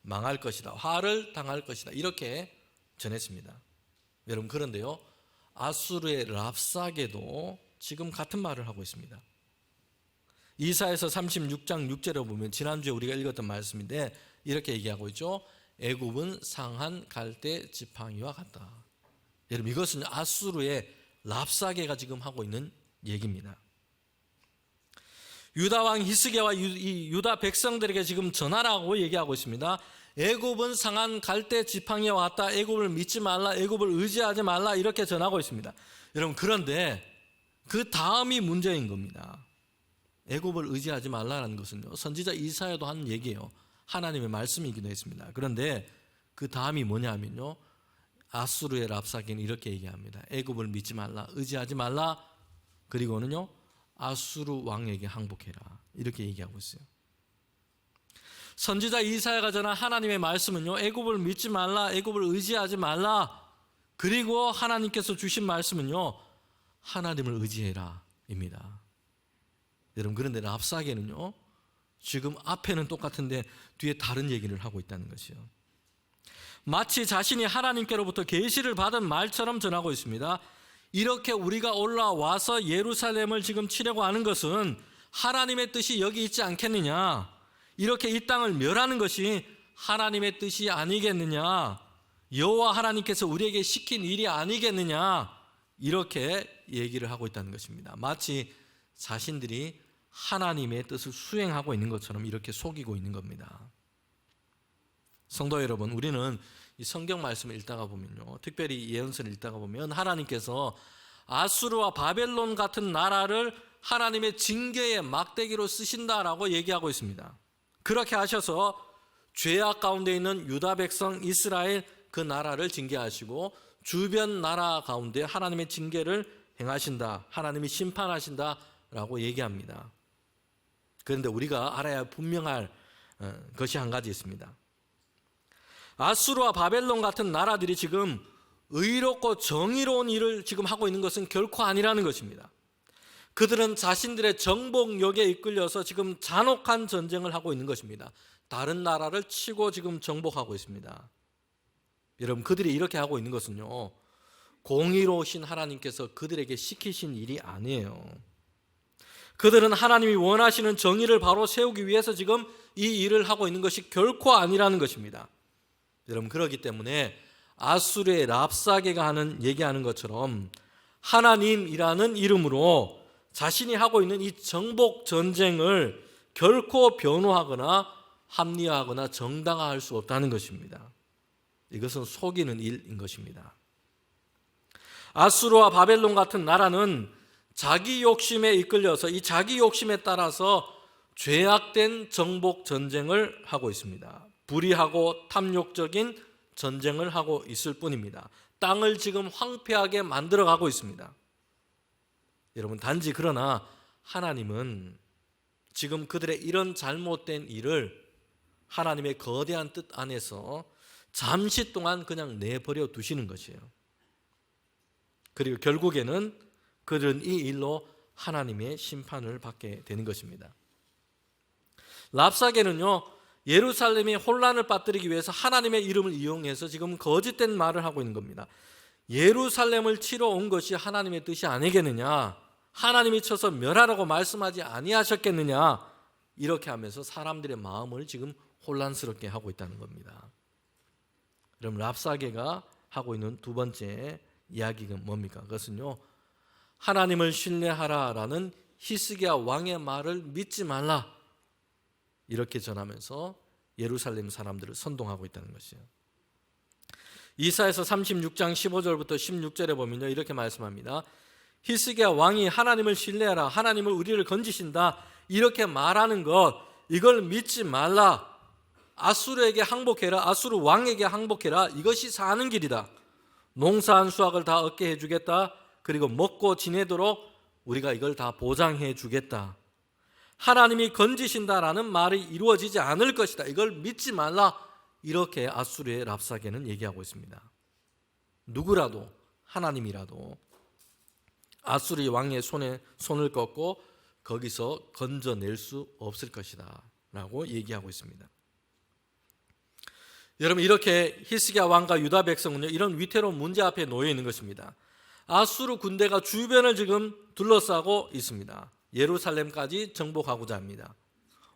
F: 망할 것이다, 화를 당할 것이다, 이렇게 전했습니다. 여러분, 그런데요, 아수르의 랍사게도 지금 같은 말을 하고 있습니다. 이사야서 36장 6절에 보면 지난주에 우리가 읽었던 말씀인데 이렇게 얘기하고 있죠. 애굽은 상한 갈대 지팡이와 같다. 여러분, 이것은 아수르의 랍사게가 지금 하고 있는 얘기입니다. 유다 왕 히스기야와 유다 백성들에게 지금 전하라고 얘기하고 있습니다. 애굽은 상한 갈대 지팡이와 같다. 애굽을 믿지 말라, 애굽을 의지하지 말라, 이렇게 전하고 있습니다. 여러분, 그런데 그 다음이 문제인 겁니다. 애굽을 의지하지 말라는 것은요, 선지자 이사야도 한 얘기예요. 하나님의 말씀이기도 했습니다. 그런데 그 다음이 뭐냐면요, 아수르의 랍사게는 이렇게 얘기합니다. 애굽을 믿지 말라, 의지하지 말라, 그리고는요, 아수르 왕에게 항복해라, 이렇게 얘기하고 있어요. 선지자 이사야가 전한 하나님의 말씀은요, 애굽을 믿지 말라, 애굽을 의지하지 말라, 그리고 하나님께서 주신 말씀은요, 하나님을 의지해라 입니다. 여러분, 그런데 랍사게는요, 지금 앞에는 똑같은데 뒤에 다른 얘기를 하고 있다는 것이요. 마치 자신이 하나님께로부터 계시를 받은 말처럼 전하고 있습니다. 이렇게 우리가 올라와서 예루살렘을 지금 치려고 하는 것은 하나님의 뜻이 여기 있지 않겠느냐, 이렇게 이 땅을 멸하는 것이 하나님의 뜻이 아니겠느냐, 여호와 하나님께서 우리에게 시킨 일이 아니겠느냐, 이렇게 얘기를 하고 있다는 것입니다. 마치 자신들이 하나님의 뜻을 수행하고 있는 것처럼 이렇게 속이고 있는 겁니다. 성도 여러분, 우리는 이 성경 말씀을 읽다가 보면요, 특별히 예언서를 읽다가 보면 하나님께서 아수르와 바벨론 같은 나라를 하나님의 징계의 막대기로 쓰신다라고 얘기하고 있습니다. 그렇게 하셔서 죄악 가운데 있는 유다 백성 이스라엘 그 나라를 징계하시고 주변 나라 가운데 하나님의 징계를 행하신다, 하나님이 심판하신다라고 얘기합니다. 그런데 우리가 알아야 분명할 것이 한 가지 있습니다. 아수르와 바벨론 같은 나라들이 지금 의롭고 정의로운 일을 지금 하고 있는 것은 결코 아니라는 것입니다. 그들은 자신들의 정복력에 이끌려서 지금 잔혹한 전쟁을 하고 있는 것입니다. 다른 나라를 치고 지금 정복하고 있습니다. 여러분, 그들이 이렇게 하고 있는 것은요, 공의로우신 하나님께서 그들에게 시키신 일이 아니에요. 그들은 하나님이 원하시는 정의를 바로 세우기 위해서 지금 이 일을 하고 있는 것이 결코 아니라는 것입니다. 여러분, 그렇기 때문에 아수르의 랍사게가 얘기하는 것처럼 하나님이라는 이름으로 자신이 하고 있는 이 정복 전쟁을 결코 변호하거나 합리화하거나 정당화할 수 없다는 것입니다. 이것은 속이는 일인 것입니다. 아수르와 바벨론 같은 나라는 자기 욕심에 이끌려서 이 자기 욕심에 따라서 죄악된 정복 전쟁을 하고 있습니다. 불의하고 탐욕적인 전쟁을 하고 있을 뿐입니다. 땅을 지금 황폐하게 만들어가고 있습니다. 여러분, 단지 그러나 하나님은 지금 그들의 이런 잘못된 일을 하나님의 거대한 뜻 안에서 잠시 동안 그냥 내버려 두시는 것이에요. 그리고 결국에는 그들은 이 일로 하나님의 심판을 받게 되는 것입니다. 랍사게는요, 예루살렘이 혼란을 빠뜨리기 위해서 하나님의 이름을 이용해서 지금 거짓된 말을 하고 있는 겁니다. 예루살렘을 치러 온 것이 하나님의 뜻이 아니겠느냐, 하나님이 쳐서 멸하라고 말씀하지 아니하셨겠느냐, 이렇게 하면서 사람들의 마음을 지금 혼란스럽게 하고 있다는 겁니다. 그럼 랍사게가 하고 있는 두 번째 이야기가 뭡니까? 그것은요, 하나님을 신뢰하라라는 히스기야 왕의 말을 믿지 말라, 이렇게 전하면서 예루살렘 사람들을 선동하고 있다는 것이에요. 이사야서 36장 15절부터 16절에 보면요, 이렇게 말씀합니다. 히스기야 왕이 하나님을 신뢰하라, 하나님을 우리를 건지신다, 이렇게 말하는 것, 이걸 믿지 말라. 아수르에게 항복해라, 아수르 왕에게 항복해라, 이것이 사는 길이다. 농사한 수확을 다 얻게 해주겠다. 그리고 먹고 지내도록 우리가 이걸 다 보장해 주겠다. 하나님이 건지신다라는 말이 이루어지지 않을 것이다, 이걸 믿지 말라, 이렇게 아수르의 랍사게는 얘기하고 있습니다. 누구라도, 하나님이라도 아수르 왕의 손을 꺾고 거기서 건져낼 수 없을 것이다 라고 얘기하고 있습니다. 여러분, 이렇게 히스기야 왕과 유다 백성은요, 이런 위태로운 문제 앞에 놓여 있는 것입니다. 아수르 군대가 주변을 지금 둘러싸고 있습니다. 예루살렘까지 정복하고자 합니다.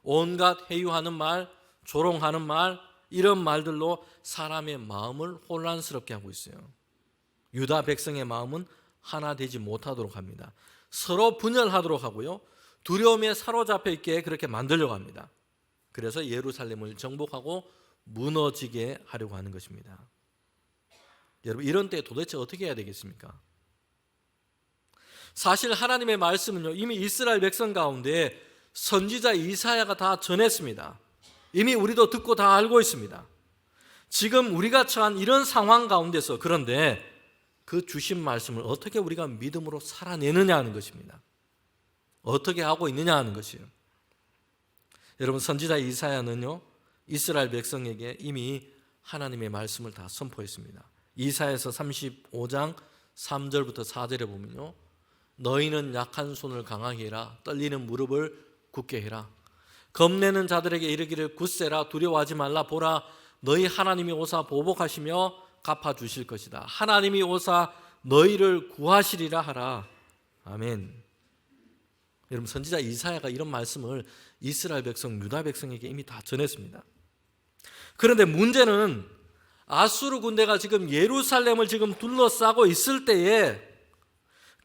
F: 온갖 회유하는 말, 조롱하는 말, 이런 말들로 사람의 마음을 혼란스럽게 하고 있어요. 유다 백성의 마음은 하나 되지 못하도록 합니다. 서로 분열하도록 하고요, 두려움에 사로잡혀 있게 그렇게 만들려고 합니다. 그래서 예루살렘을 정복하고 무너지게 하려고 하는 것입니다. 여러분, 이런 때 도대체 어떻게 해야 되겠습니까? 사실 하나님의 말씀은요, 이미 이스라엘 백성 가운데 선지자 이사야가 다 전했습니다. 이미 우리도 듣고 다 알고 있습니다. 지금 우리가 처한 이런 상황 가운데서, 그런데 그 주신 말씀을 어떻게 우리가 믿음으로 살아내느냐 하는 것입니다. 어떻게 하고 있느냐 하는 것이에요. 여러분, 선지자 이사야는요, 이스라엘 백성에게 이미 하나님의 말씀을 다 선포했습니다. 이사야서 35장 3절부터 4절에 보면요, 너희는 약한 손을 강하게 해라, 떨리는 무릎을 굳게 해라, 겁내는 자들에게 이르기를 굳세라, 두려워하지 말라, 보라 너희 하나님이 오사 보복하시며 갚아주실 것이다. 하나님이 오사 너희를 구하시리라 하라. 아멘. 여러분, 선지자 이사야가 이런 말씀을 이스라엘 백성, 유다 백성에게 이미 다 전했습니다. 그런데 문제는 아수르 군대가 지금 예루살렘을 지금 둘러싸고 있을 때에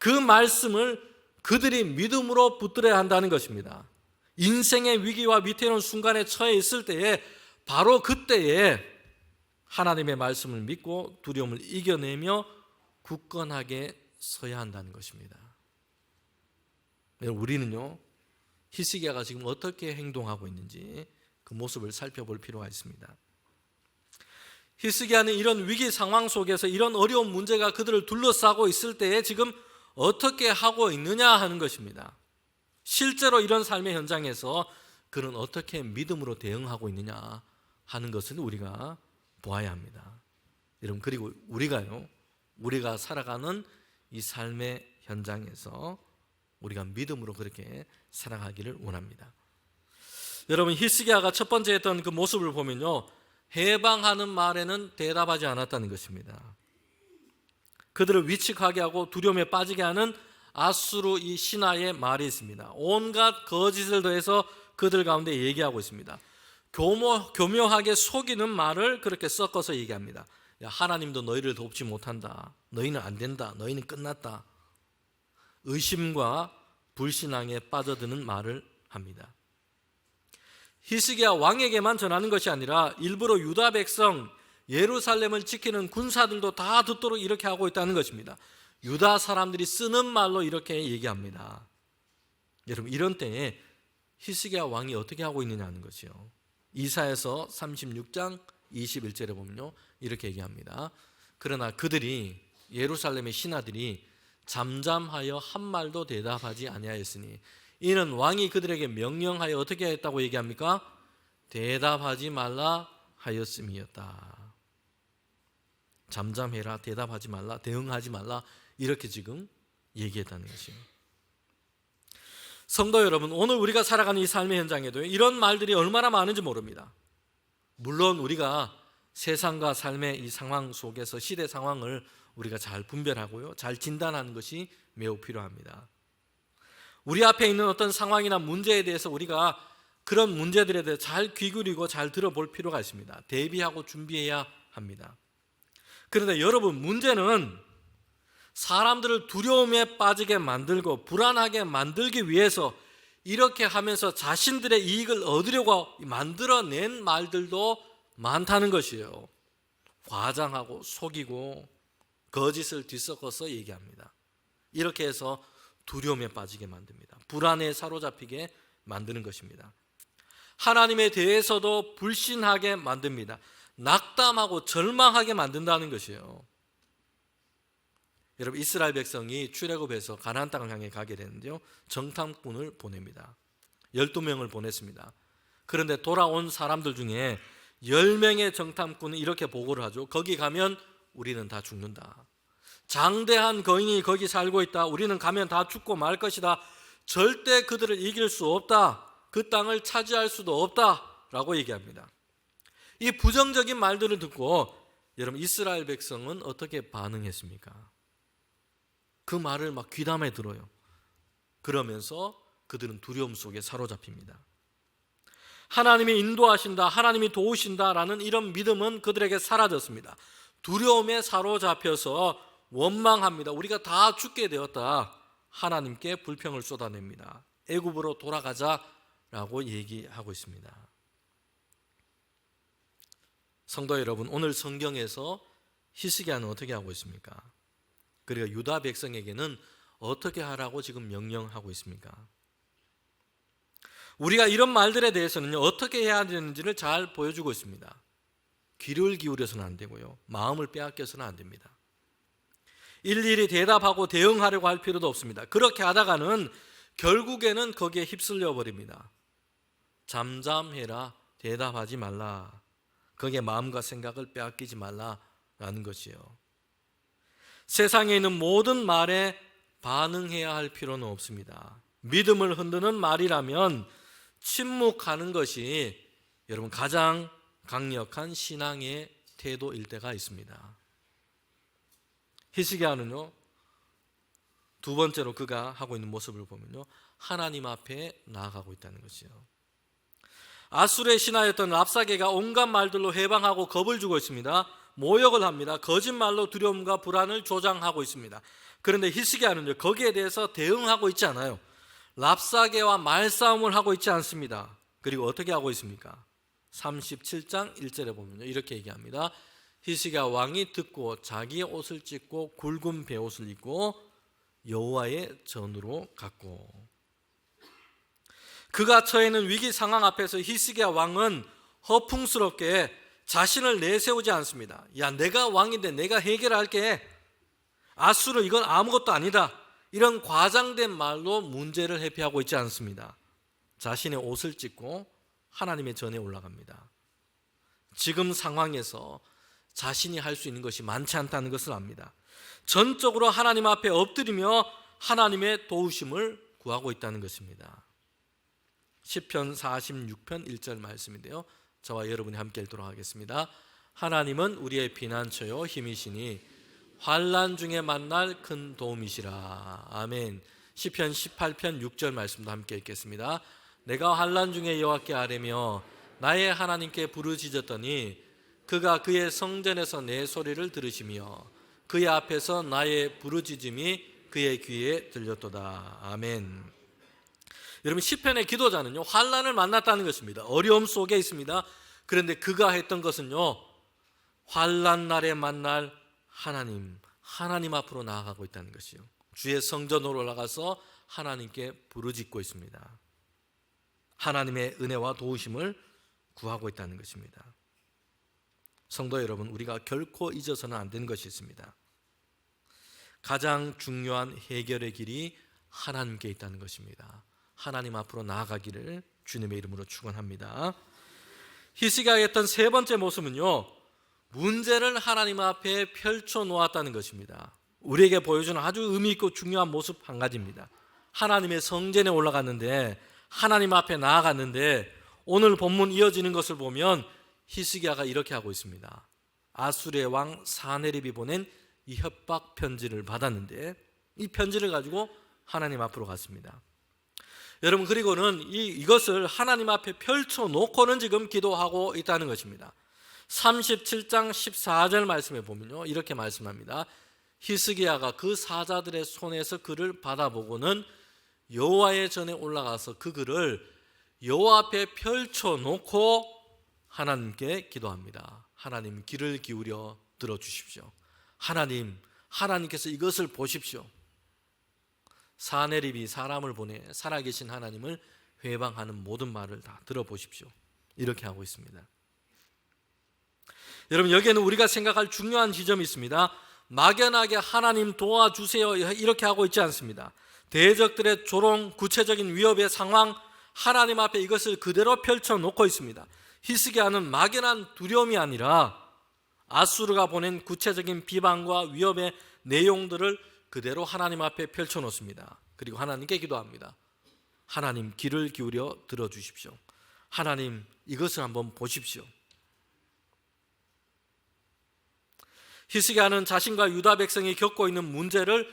F: 그 말씀을 그들이 믿음으로 붙들어야 한다는 것입니다. 인생의 위기와 위태로운 순간에 처해 있을 때에, 바로 그때에 하나님의 말씀을 믿고 두려움을 이겨내며 굳건하게 서야 한다는 것입니다. 우리는요, 히스기야가 지금 어떻게 행동하고 있는지 그 모습을 살펴볼 필요가 있습니다. 히스기야는 이런 위기 상황 속에서, 이런 어려운 문제가 그들을 둘러싸고 있을 때에 지금 어떻게 하고 있느냐 하는 것입니다. 실제로 이런 삶의 현장에서 그는 어떻게 믿음으로 대응하고 있느냐 하는 것을 우리가 보아야 합니다. 여러분, 그리고 우리가 살아가는 이 삶의 현장에서 우리가 믿음으로 그렇게 살아가기를 원합니다. 여러분, 히스기야가 첫 번째 했던 그 모습을 보면요, 해방하는 말에는 대답하지 않았다는 것입니다. 그들을 위축하게 하고 두려움에 빠지게 하는 아수르 이 신하의 말이 있습니다. 온갖 거짓을 더해서 그들 가운데 얘기하고 있습니다. 교묘하게 속이는 말을 그렇게 섞어서 얘기합니다. 야, 하나님도 너희를 돕지 못한다, 너희는 안 된다, 너희는 끝났다. 의심과 불신앙에 빠져드는 말을 합니다. 히스기야 왕에게만 전하는 것이 아니라 일부러 유다 백성, 예루살렘을 지키는 군사들도 다 듣도록 이렇게 하고 있다는 것입니다. 유다 사람들이 쓰는 말로 이렇게 얘기합니다. 여러분, 이런 때에 히스기야 왕이 어떻게 하고 있느냐 하는 것이요. 이사야서 36장 21절에 보면요, 이렇게 얘기합니다. 그러나 그들이, 예루살렘의 신하들이 잠잠하여 한 말도 대답하지 아니하였으니 이는 왕이 그들에게 명령하여 어떻게 했다고 얘기합니까? 대답하지 말라 하였음이었다. 잠잠해라, 대답하지 말라, 대응하지 말라, 이렇게 지금 얘기했다는 것이에요. 성도 여러분, 오늘 우리가 살아가는 이 삶의 현장에도 이런 말들이 얼마나 많은지 모릅니다. 물론 우리가 세상과 삶의 이 상황 속에서 시대 상황을 우리가 잘 분별하고요, 잘 진단하는 것이 매우 필요합니다. 우리 앞에 있는 어떤 상황이나 문제에 대해서 우리가 그런 문제들에 대해 잘 귀 기울이고 잘 들어볼 필요가 있습니다. 대비하고 준비해야 합니다. 그런데 여러분, 문제는 사람들을 두려움에 빠지게 만들고 불안하게 만들기 위해서 이렇게 하면서 자신들의 이익을 얻으려고 만들어낸 말들도 많다는 것이에요. 과장하고 속이고 거짓을 뒤섞어서 얘기합니다. 이렇게 해서 두려움에 빠지게 만듭니다. 불안에 사로잡히게 만드는 것입니다. 하나님에 대해서도 불신하게 만듭니다. 낙담하고 절망하게 만든다는 것이에요. 여러분, 이스라엘 백성이 출애굽해서 가나안 땅을 향해 가게 되는데요, 정탐꾼을 보냅니다. 12명을 보냈습니다. 그런데 돌아온 사람들 중에 10명의 정탐꾼은 이렇게 보고를 하죠. 거기 가면 우리는 다 죽는다. 장대한 거인이 거기 살고 있다. 우리는 가면 다 죽고 말 것이다. 절대 그들을 이길 수 없다. 그 땅을 차지할 수도 없다. 라고 얘기합니다. 이 부정적인 말들을 듣고 여러분, 이스라엘 백성은 어떻게 반응했습니까? 그 말을 막 귀담아 들어요. 그러면서 그들은 두려움 속에 사로잡힙니다. 하나님이 인도하신다, 하나님이 도우신다라는 이런 믿음은 그들에게 사라졌습니다. 두려움에 사로잡혀서 원망합니다. 우리가 다 죽게 되었다. 하나님께 불평을 쏟아냅니다. 애굽으로 돌아가자라고 얘기하고 있습니다. 성도 여러분, 오늘 성경에서 히스기야는 어떻게 하고 있습니까? 그리고 유다 백성에게는 어떻게 하라고 지금 명령하고 있습니까? 우리가 이런 말들에 대해서는 어떻게 해야 되는지를 잘 보여주고 있습니다. 귀를 기울여서는 안 되고요, 마음을 빼앗겨서는 안 됩니다. 일일이 대답하고 대응하려고 할 필요도 없습니다. 그렇게 하다가는 결국에는 거기에 휩쓸려 버립니다. 잠잠해라, 대답하지 말라, 거기에 마음과 생각을 빼앗기지 말라라는 것이에요. 세상에 있는 모든 말에 반응해야 할 필요는 없습니다. 믿음을 흔드는 말이라면 침묵하는 것이 여러분 가장 강력한 신앙의 태도일 때가 있습니다. 히스기야는요, 두 번째로 그가 하고 있는 모습을 보면요, 하나님 앞에 나아가고 있다는 것이요. 아수르의 신하였던 랍사게가 온갖 말들로 해방하고 겁을 주고 있습니다. 모욕을 합니다. 거짓말로 두려움과 불안을 조장하고 있습니다. 그런데 히스기야는요, 거기에 대해서 대응하고 있지 않아요. 랍사게와 말싸움을 하고 있지 않습니다. 그리고 어떻게 하고 있습니까? 37장 1절에 보면요, 이렇게 얘기합니다. 히스기야 왕이 듣고 자기의 옷을 찢고 굵은 베옷을 입고 여호와의 전으로 갔고. 그가 처해 있는 위기 상황 앞에서 히스기야 왕은 허풍스럽게 자신을 내세우지 않습니다. 야, 내가 왕인데 내가 해결할게. 아수르 이건 아무것도 아니다. 이런 과장된 말로 문제를 회피하고 있지 않습니다. 자신의 옷을 찢고 하나님의 전에 올라갑니다. 지금 상황에서 자신이 할 수 있는 것이 많지 않다는 것을 압니다. 전적으로 하나님 앞에 엎드리며 하나님의 도우심을 구하고 있다는 것입니다. 시편 46편 1절 말씀인데요, 저와 여러분이 함께 읽도록 하겠습니다. 하나님은 우리의 피난처요 힘이시니 환난 중에 만날 큰 도움이시라. 아멘. 시편 18편 6절 말씀도 함께 읽겠습니다. 내가 환난 중에 여호와께 아뢰며 나의 하나님께 부르짖었더니 그가 그의 성전에서 내 소리를 들으시며 그의 앞에서 나의 부르짖음이 그의 귀에 들렸도다. 아멘. 여러분, 시편의 기도자는요, 환난을 만났다는 것입니다. 어려움 속에 있습니다. 그런데 그가 했던 것은요, 환난 날에 만날 하나님 앞으로 나아가고 있다는 것이요, 주의 성전으로 올라가서 하나님께 부르짖고 있습니다. 하나님의 은혜와 도우심을 구하고 있다는 것입니다. 성도 여러분, 우리가 결코 잊어서는 안 되는 것이 있습니다. 가장 중요한 해결의 길이 하나님께 있다는 것입니다. 하나님 앞으로 나아가기를 주님의 이름으로 축원합니다. 히스기야가 했던 세 번째 모습은요, 문제를 하나님 앞에 펼쳐 놓았다는 것입니다. 우리에게 보여주는 아주 의미 있고 중요한 모습 한 가지입니다. 하나님의 성전에 올라갔는데, 하나님 앞에 나아갔는데, 오늘 본문 이어지는 것을 보면 히스기야가 이렇게 하고 있습니다. 아수르의 왕 사네립이 보낸 이 협박 편지를 받았는데, 이 편지를 가지고 하나님 앞으로 갔습니다. 여러분, 그리고는 이것을 하나님 앞에 펼쳐놓고는 지금 기도하고 있다는 것입니다. 37장 14절 말씀에 보면요, 이렇게 말씀합니다. 히스기야가 그 사자들의 손에서 그를 받아보고는 여호와의 전에 올라가서 그 글을 여호와 앞에 펼쳐놓고 하나님께 기도합니다. 하나님, 귀를 기울여 들어주십시오. 하나님께서 이것을 보십시오. 사내립이 사람을 보내 살아계신 하나님을 회방하는 모든 말을 다 들어보십시오. 이렇게 하고 있습니다. 여러분, 여기에는 우리가 생각할 중요한 지점이 있습니다. 막연하게 하나님 도와주세요 이렇게 하고 있지 않습니다. 대적들의 조롱, 구체적인 위협의 상황, 하나님 앞에 이것을 그대로 펼쳐놓고 있습니다. 히스기야는 막연한 두려움이 아니라 아수르가 보낸 구체적인 비방과 위협의 내용들을 그대로 하나님 앞에 펼쳐놓습니다. 그리고 하나님께 기도합니다. 하나님, 귀를 기울여 들어주십시오. 하나님, 이것을 한번 보십시오. 히스기야는 자신과 유다 백성이 겪고 있는 문제를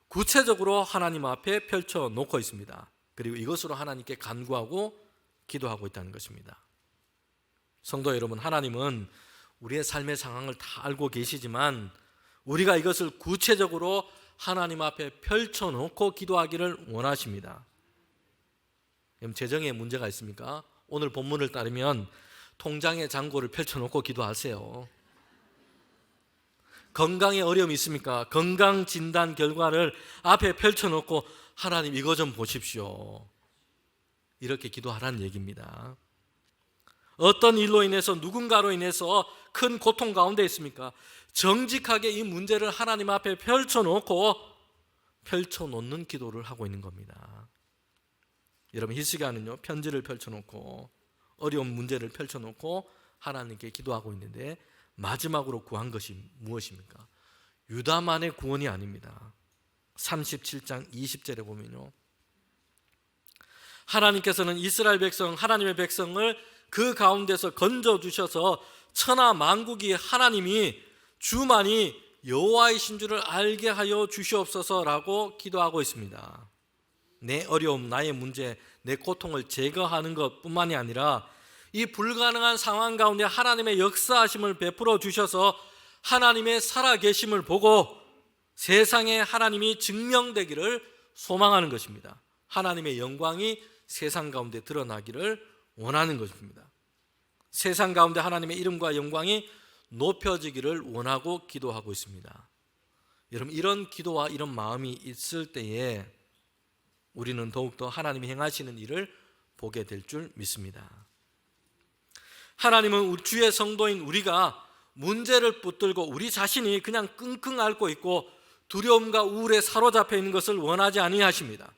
F: 구체적으로 하나님 앞에 펼쳐놓고 있습니다. 그리고 이것으로 하나님께 간구하고 기도하고 있다는 것입니다. 성도 여러분, 하나님은 우리의 삶의 상황을 다 알고 계시지만 우리가 이것을 구체적으로 하나님 앞에 펼쳐놓고 기도하기를 원하십니다. 그럼 재정에 문제가 있습니까? 오늘 본문을 따르면 통장의 잔고를 펼쳐놓고 기도하세요. 건강에 어려움이 있습니까? 건강 진단 결과를 앞에 펼쳐놓고 하나님, 이거 좀 보십시오. 이렇게 기도하라는 얘기입니다. 어떤 일로 인해서, 누군가로 인해서 큰 고통 가운데 있습니까? 정직하게 이 문제를 하나님 앞에 펼쳐놓는 기도를 하고 있는 겁니다. 여러분, 히스기야는요, 편지를 펼쳐놓고 어려운 문제를 펼쳐놓고 하나님께 기도하고 있는데 마지막으로 구한 것이 무엇입니까? 유다만의 구원이 아닙니다. 37장 20절에 보면요, 하나님께서는 이스라엘 백성, 하나님의 백성을 그 가운데서 건져주셔서 천하 만국이 하나님이 주만이 여호와이신 줄을 알게 하여 주시옵소서라고 기도하고 있습니다. 내 어려움, 나의 문제, 내 고통을 제거하는 것뿐만이 아니라 이 불가능한 상황 가운데 하나님의 역사하심을 베풀어 주셔서 하나님의 살아계심을 보고 세상에 하나님이 증명되기를 소망하는 것입니다. 하나님의 영광이 세상 가운데 드러나기를 원하는 것입니다. 세상 가운데 하나님의 이름과 영광이 높여지기를 원하고 기도하고 있습니다. 여러분, 이런 기도와 이런 마음이 있을 때에 우리는 더욱더 하나님이 행하시는 일을 보게 될 줄 믿습니다. 하나님은 주의 성도인 우리가 문제를 붙들고 우리 자신이 그냥 끙끙 앓고 있고 두려움과 우울에 사로잡혀 있는 것을 원하지 아니하십니다.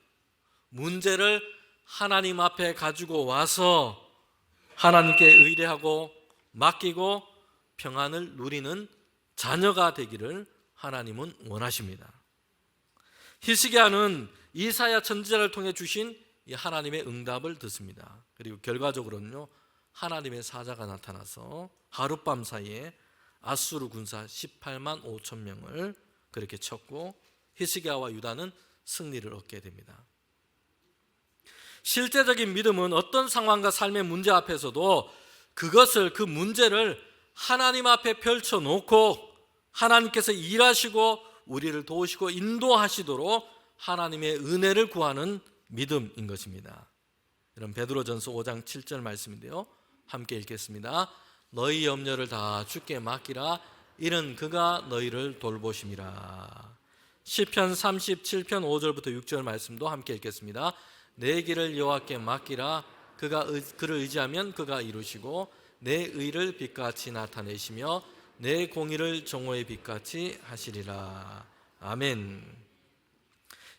F: 문제를 하나님 앞에 가지고 와서 하나님께 의뢰하고 맡기고 평안을 누리는 자녀가 되기를 하나님은 원하십니다. 히스기야는 이사야 선지자를 통해 주신 이 하나님의 응답을 듣습니다. 그리고 결과적으로는요, 하나님의 사자가 나타나서 하룻밤 사이에 아수르 군사 18만 5천 명을 그렇게 쳤고 히스기야와 유다는 승리를 얻게 됩니다. 실제적인 믿음은 어떤 상황과 삶의 문제 앞에서도 그 문제를 하나님 앞에 펼쳐놓고 하나님께서 일하시고 우리를 도우시고 인도하시도록 하나님의 은혜를 구하는 믿음인 것입니다. 여러분, 베드로전서 5장 7절 말씀인데요, 함께 읽겠습니다. 너희 염려를 다 주께 맡기라. 이는 그가 너희를 돌보심이라. 시편 37편 5절부터 6절 말씀도 함께 읽겠습니다. 내 길을 여호와께 맡기라. 그를 의지하면 그가 이루시고 내 의를 빛같이 나타내시며 내 공의를 정오의 빛같이 하시리라. 아멘.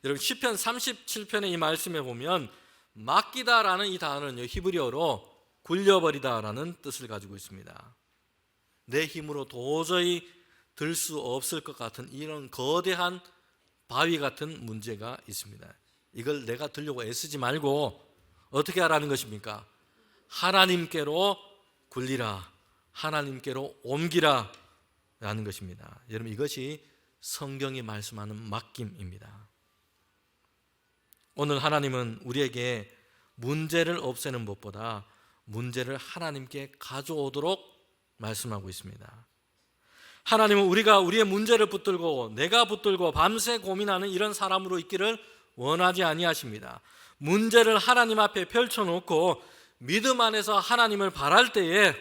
F: 여러분, 시편 37편의 이 말씀에 보면 맡기다라는 이 단어는 히브리어로 굴려버리다라는 뜻을 가지고 있습니다. 내 힘으로 도저히 들 수 없을 것 같은 이런 거대한 바위 같은 문제가 있습니다. 이걸 내가 들려고 애쓰지 말고 어떻게 하라는 것입니까? 하나님께로 굴리라, 하나님께로 옮기라 라는 것입니다. 여러분, 이것이 성경이 말씀하는 맡김입니다. 오늘 하나님은 우리에게 문제를 없애는 법보다 문제를 하나님께 가져오도록 말씀하고 있습니다. 하나님은 우리가 우리의 문제를 붙들고 내가 붙들고 밤새 고민하는 이런 사람으로 있기를 원하지 아니하십니다. 문제를 하나님 앞에 펼쳐놓고 믿음 안에서 하나님을 바랄 때에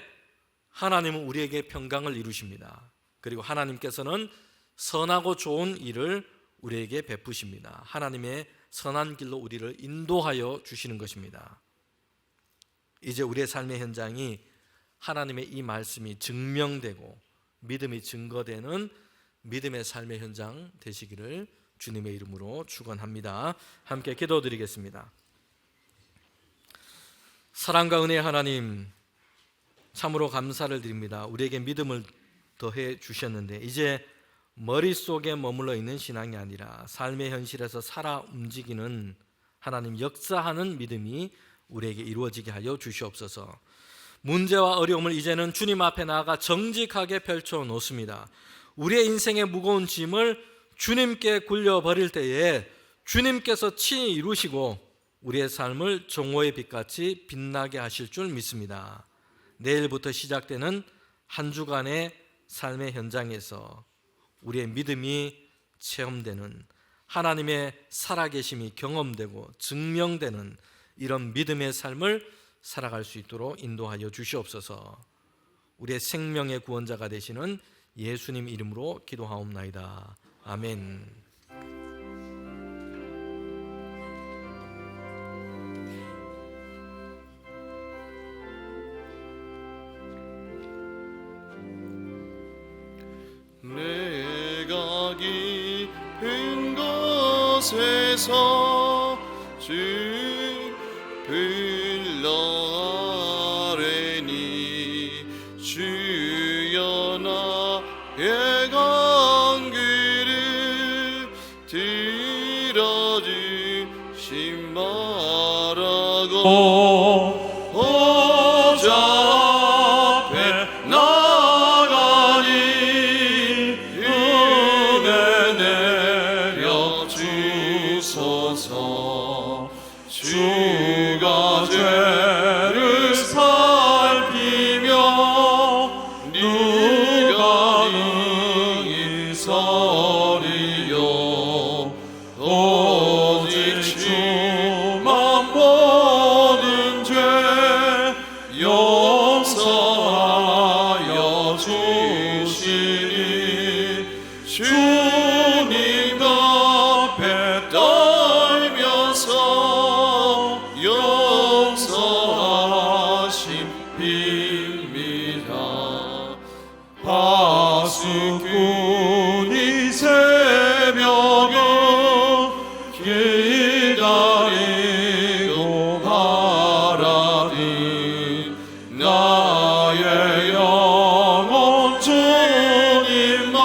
F: 하나님은 우리에게 평강을 이루십니다. 그리고 하나님께서는 선하고 좋은 일을 우리에게 베푸십니다. 하나님의 선한 길로 우리를 인도하여 주시는 것입니다. 이제 우리의 삶의 현장이 하나님의 이 말씀이 증명되고 믿음이 증거되는 믿음의 삶의 현장 되시기를 주님의 이름으로 축원합니다. 함께 기도드리겠습니다. 사랑과 은혜의 하나님, 참으로 감사를 드립니다. 우리에게 믿음을 더해 주셨는데 이제 머릿속에 머물러 있는 신앙이 아니라 삶의 현실에서 살아 움직이는 하나님 역사하는 믿음이 우리에게 이루어지게 하여 주시옵소서. 문제와 어려움을 이제는 주님 앞에 나아가 정직하게 펼쳐 놓습니다. 우리의 인생의 무거운 짐을 주님께 굴려버릴 때에 주님께서 친히 이루시고 우리의 삶을 정오의 빛같이 빛나게 하실 줄 믿습니다. 내일부터 시작되는 한 주간의 삶의 현장에서 우리의 믿음이 체험되는, 하나님의 살아계심이 경험되고 증명되는 이런 믿음의 삶을 살아갈 수 있도록 인도하여 주시옵소서. 우리의 생명의 구원자가 되시는 예수님 이름으로 기도하옵나이다. 아멘.
C: 내가 깊은 곳에서 주 불러아뢰니 주여 나의 간구를 들어주신 바라고 보좌 앞에 나가니 은혜 내려 주소서. 주가 죄를 살피며 누가 능히 서리요. 오직 주만 모든 죄 용서하여 주시니 주님 앞에 떨면서 용서하심 빕니다. 파수꾼이 새벽을 기다리고 바라니 나의 영혼 주님만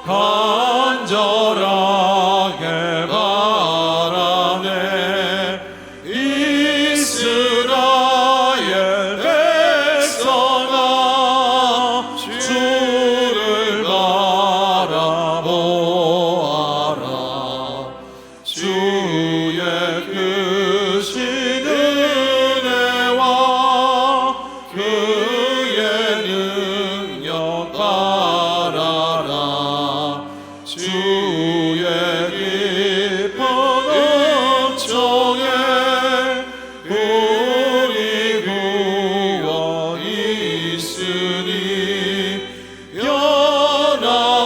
C: 간절하게 바라네. 이스라엘 백성아 주를 바라보아라. 주의 크신 은혜와 그의 능력 바라라. 주의 깊은 은총에 우리 구원이 있으니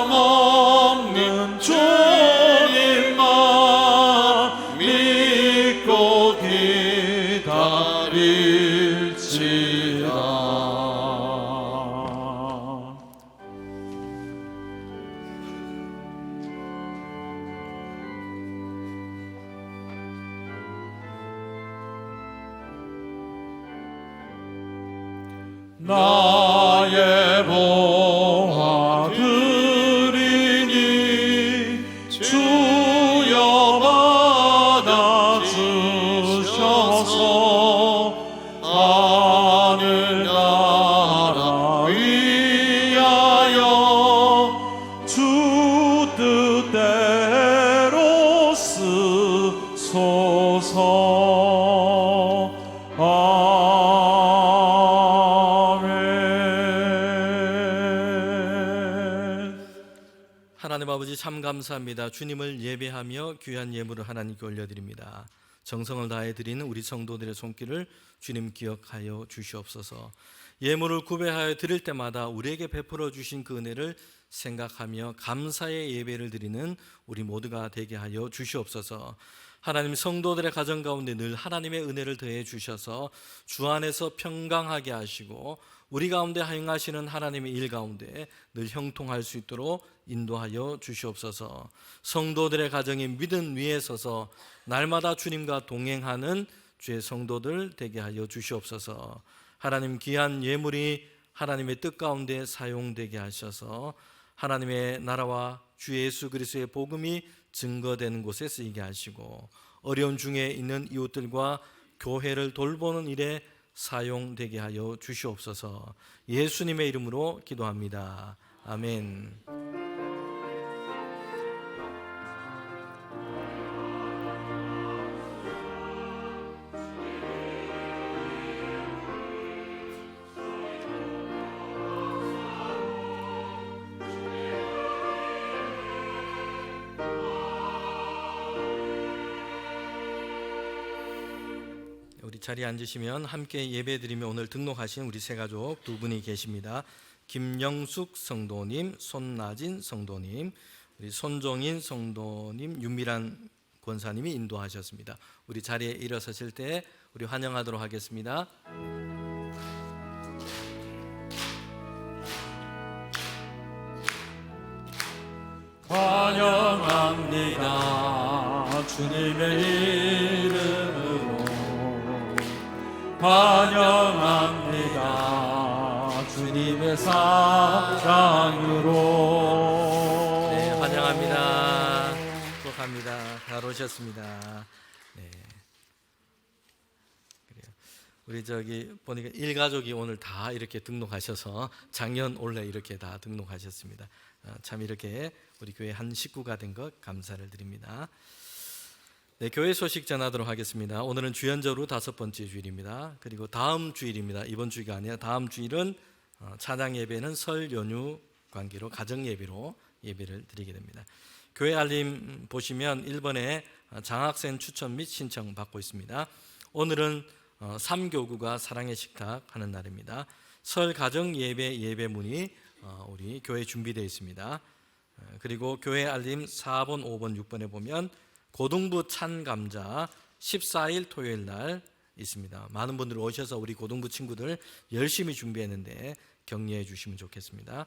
C: 변함없는 주님만 믿고 기다릴지라. 나의 보화 드리니 주여 받아 주셔서 하늘 나라 위하여 주 뜻대로 쓰소서.
F: 하나님 아버지 참 감사합니다. 주님을 예배하며 귀한 예물을 하나님께 올려드립니다. 정성을 다해 드리는 우리 성도들의 손길을 주님 기억하여 주시옵소서. 예물을 구별하여 드릴 때마다 우리에게 베풀어 주신 그 은혜를 생각하며 감사의 예배를 드리는 우리 모두가 되게 하여 주시옵소서. 하나님, 성도들의 가정 가운데 늘 하나님의 은혜를 더해 주셔서 주 안에서 평강하게 하시고 우리 가운데 행하시는 하나님의 일 가운데 늘 형통할 수 있도록 인도하여 주시옵소서. 성도들의 가정이 믿음 위에 서서 날마다 주님과 동행하는 주의 성도들 되게 하여 주시옵소서. 하나님, 귀한 예물이 하나님의 뜻 가운데 사용되게 하셔서 하나님의 나라와 주 예수 그리스도의 복음이 증거되는 곳에 쓰이게 하시고 어려운 중에 있는 이웃들과 교회를 돌보는 일에 사용되게 하여 주시옵소서. 예수님의 이름으로 기도합니다. 아멘. 우리 자리에 앉으시면 함께 예배드리며 오늘 등록하신 우리 세 가족 두 분이 계십니다. 김영숙 성도님, 손나진 성도님, 우리 손종인 성도님, 윤미란 권사님이 인도하셨습니다. 우리 자리에 일어서실 때 우리 환영하도록 하겠습니다.
D: 환영합니다. 주님의 이름으로 환영합니다. 주님의 사랑으로.
F: 네, 환영합니다. 축복합니다. 잘 오셨습니다. 네. 그래요. 우리 저기 보니까 일가족이 오늘 다 이렇게 등록하셔서 작년 올해 이렇게 다 등록하셨습니다. 참 이렇게 우리 교회 한 식구가 된 것 감사를 드립니다. 네, 교회 소식 전하도록 하겠습니다. 오늘은 주연적으로 5번째 주일입니다. 그리고 다음 주일입니다. 이번 주가 아니라 다음 주일은 찬양 예배는 설 연휴 관계로 가정 예배로 예배를 드리게 됩니다. 교회 알림 보시면 1번에 장학생 추천 및 신청 받고 있습니다. 오늘은 3교구가 사랑의 식탁 하는 날입니다. 설 가정 예배 예배문이 우리 교회에 준비되어 있습니다. 그리고 교회 알림 4번, 5번, 6번에 보면 고등부 찬감자 14일 토요일 날 있습니다. 많은 분들 오셔서 우리 고등부 친구들 열심히 준비했는데 격려해 주시면 좋겠습니다.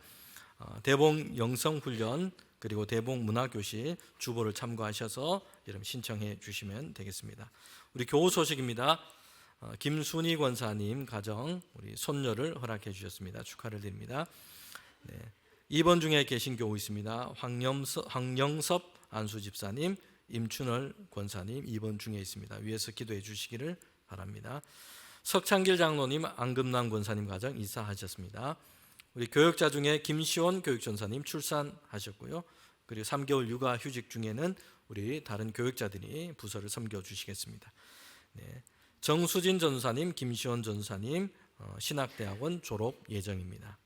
F: 대봉 영성훈련 그리고 대봉 문화교실 주보를 참고하셔서 여러분 신청해 주시면 되겠습니다. 우리 교우 소식입니다. 김순희 권사님 가정 우리 손녀를 허락해 주셨습니다. 축하를 드립니다. 네. 2번 중에 계신 교우 있습니다. 황영섭 안수집사님, 임춘월 권사님 2번 중에 있습니다. 위에서 기도해 주시기를 바랍니다. 석창길 장로님, 안금남 권사님 가정 이사하셨습니다. 우리 교역자 중에 김시원 교육전사님 출산하셨고요. 그리고 3개월 육아 휴직 중에는 우리 다른 교역자들이 부서를 섬겨주시겠습니다. 네. 정수진 전사님, 김시원 전사님 신학대학원 졸업 예정입니다.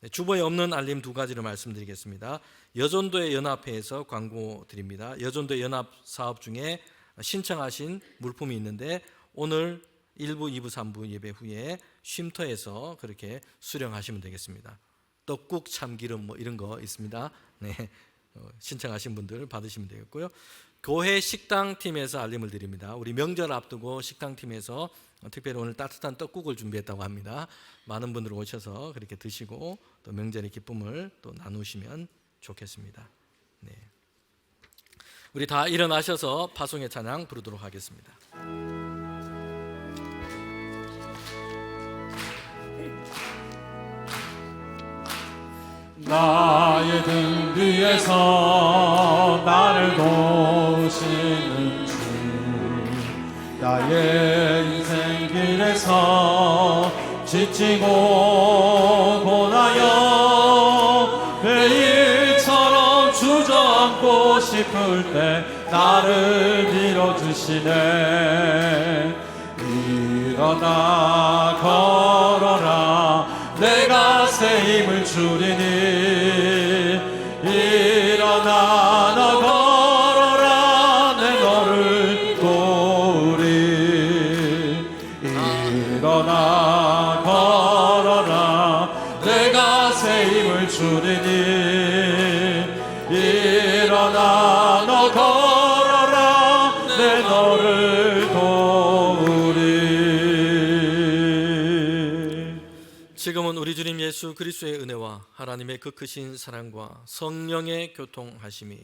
F: 네, 주보에 없는 알림 2가지를 말씀드리겠습니다. 여전도의 연합회에서 광고 드립니다. 여전도의 연합 사업 중에 신청하신 물품이 있는데 오늘 1부, 2부, 3부 예배 후에 쉼터에서 그렇게 수령하시면 되겠습니다. 떡국, 참기름 뭐 이런 거 있습니다. 네, 신청하신 분들 받으시면 되겠고요. 교회 식당팀에서 알림을 드립니다. 우리 명절 앞두고 식당팀에서 특별히 오늘 따뜻한 떡국을 준비했다고 합니다. 많은 분들 오셔서 그렇게 드시고 또 명절의 기쁨을 또 나누시면 좋겠습니다. 네. 우리 다 일어나셔서 파송의 찬양 부르도록 하겠습니다.
D: 나의 등 뒤에서 나를 도우시는 주, 나의 인생 길에서 지치고 고나여 매일처럼 주저앉고 싶을 때 나를 밀어주시네. 일어나 걸어라, 내가 새 힘을 주리니. 일어나 걸어라 내가 새 힘을 주리니 일어나 너 걸어라 내 너를 도우리.
F: 지금은 우리 주님 예수 그리스도의 은혜와 하나님의 그 크신 사랑과 성령의 교통하심이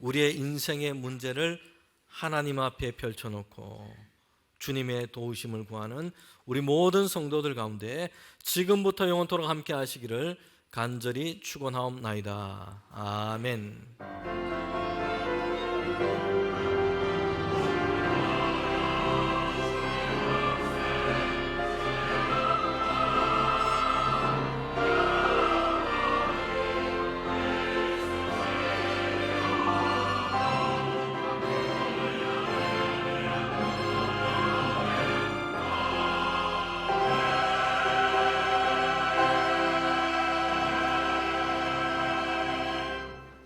F: 우리의 인생의 문제를 하나님 앞에 펼쳐놓고 주님의 도우심을 구하는 우리 모든 성도들 가운데 지금부터 영원토록 함께 하시기를 간절히 축원하옵나이다. 아멘.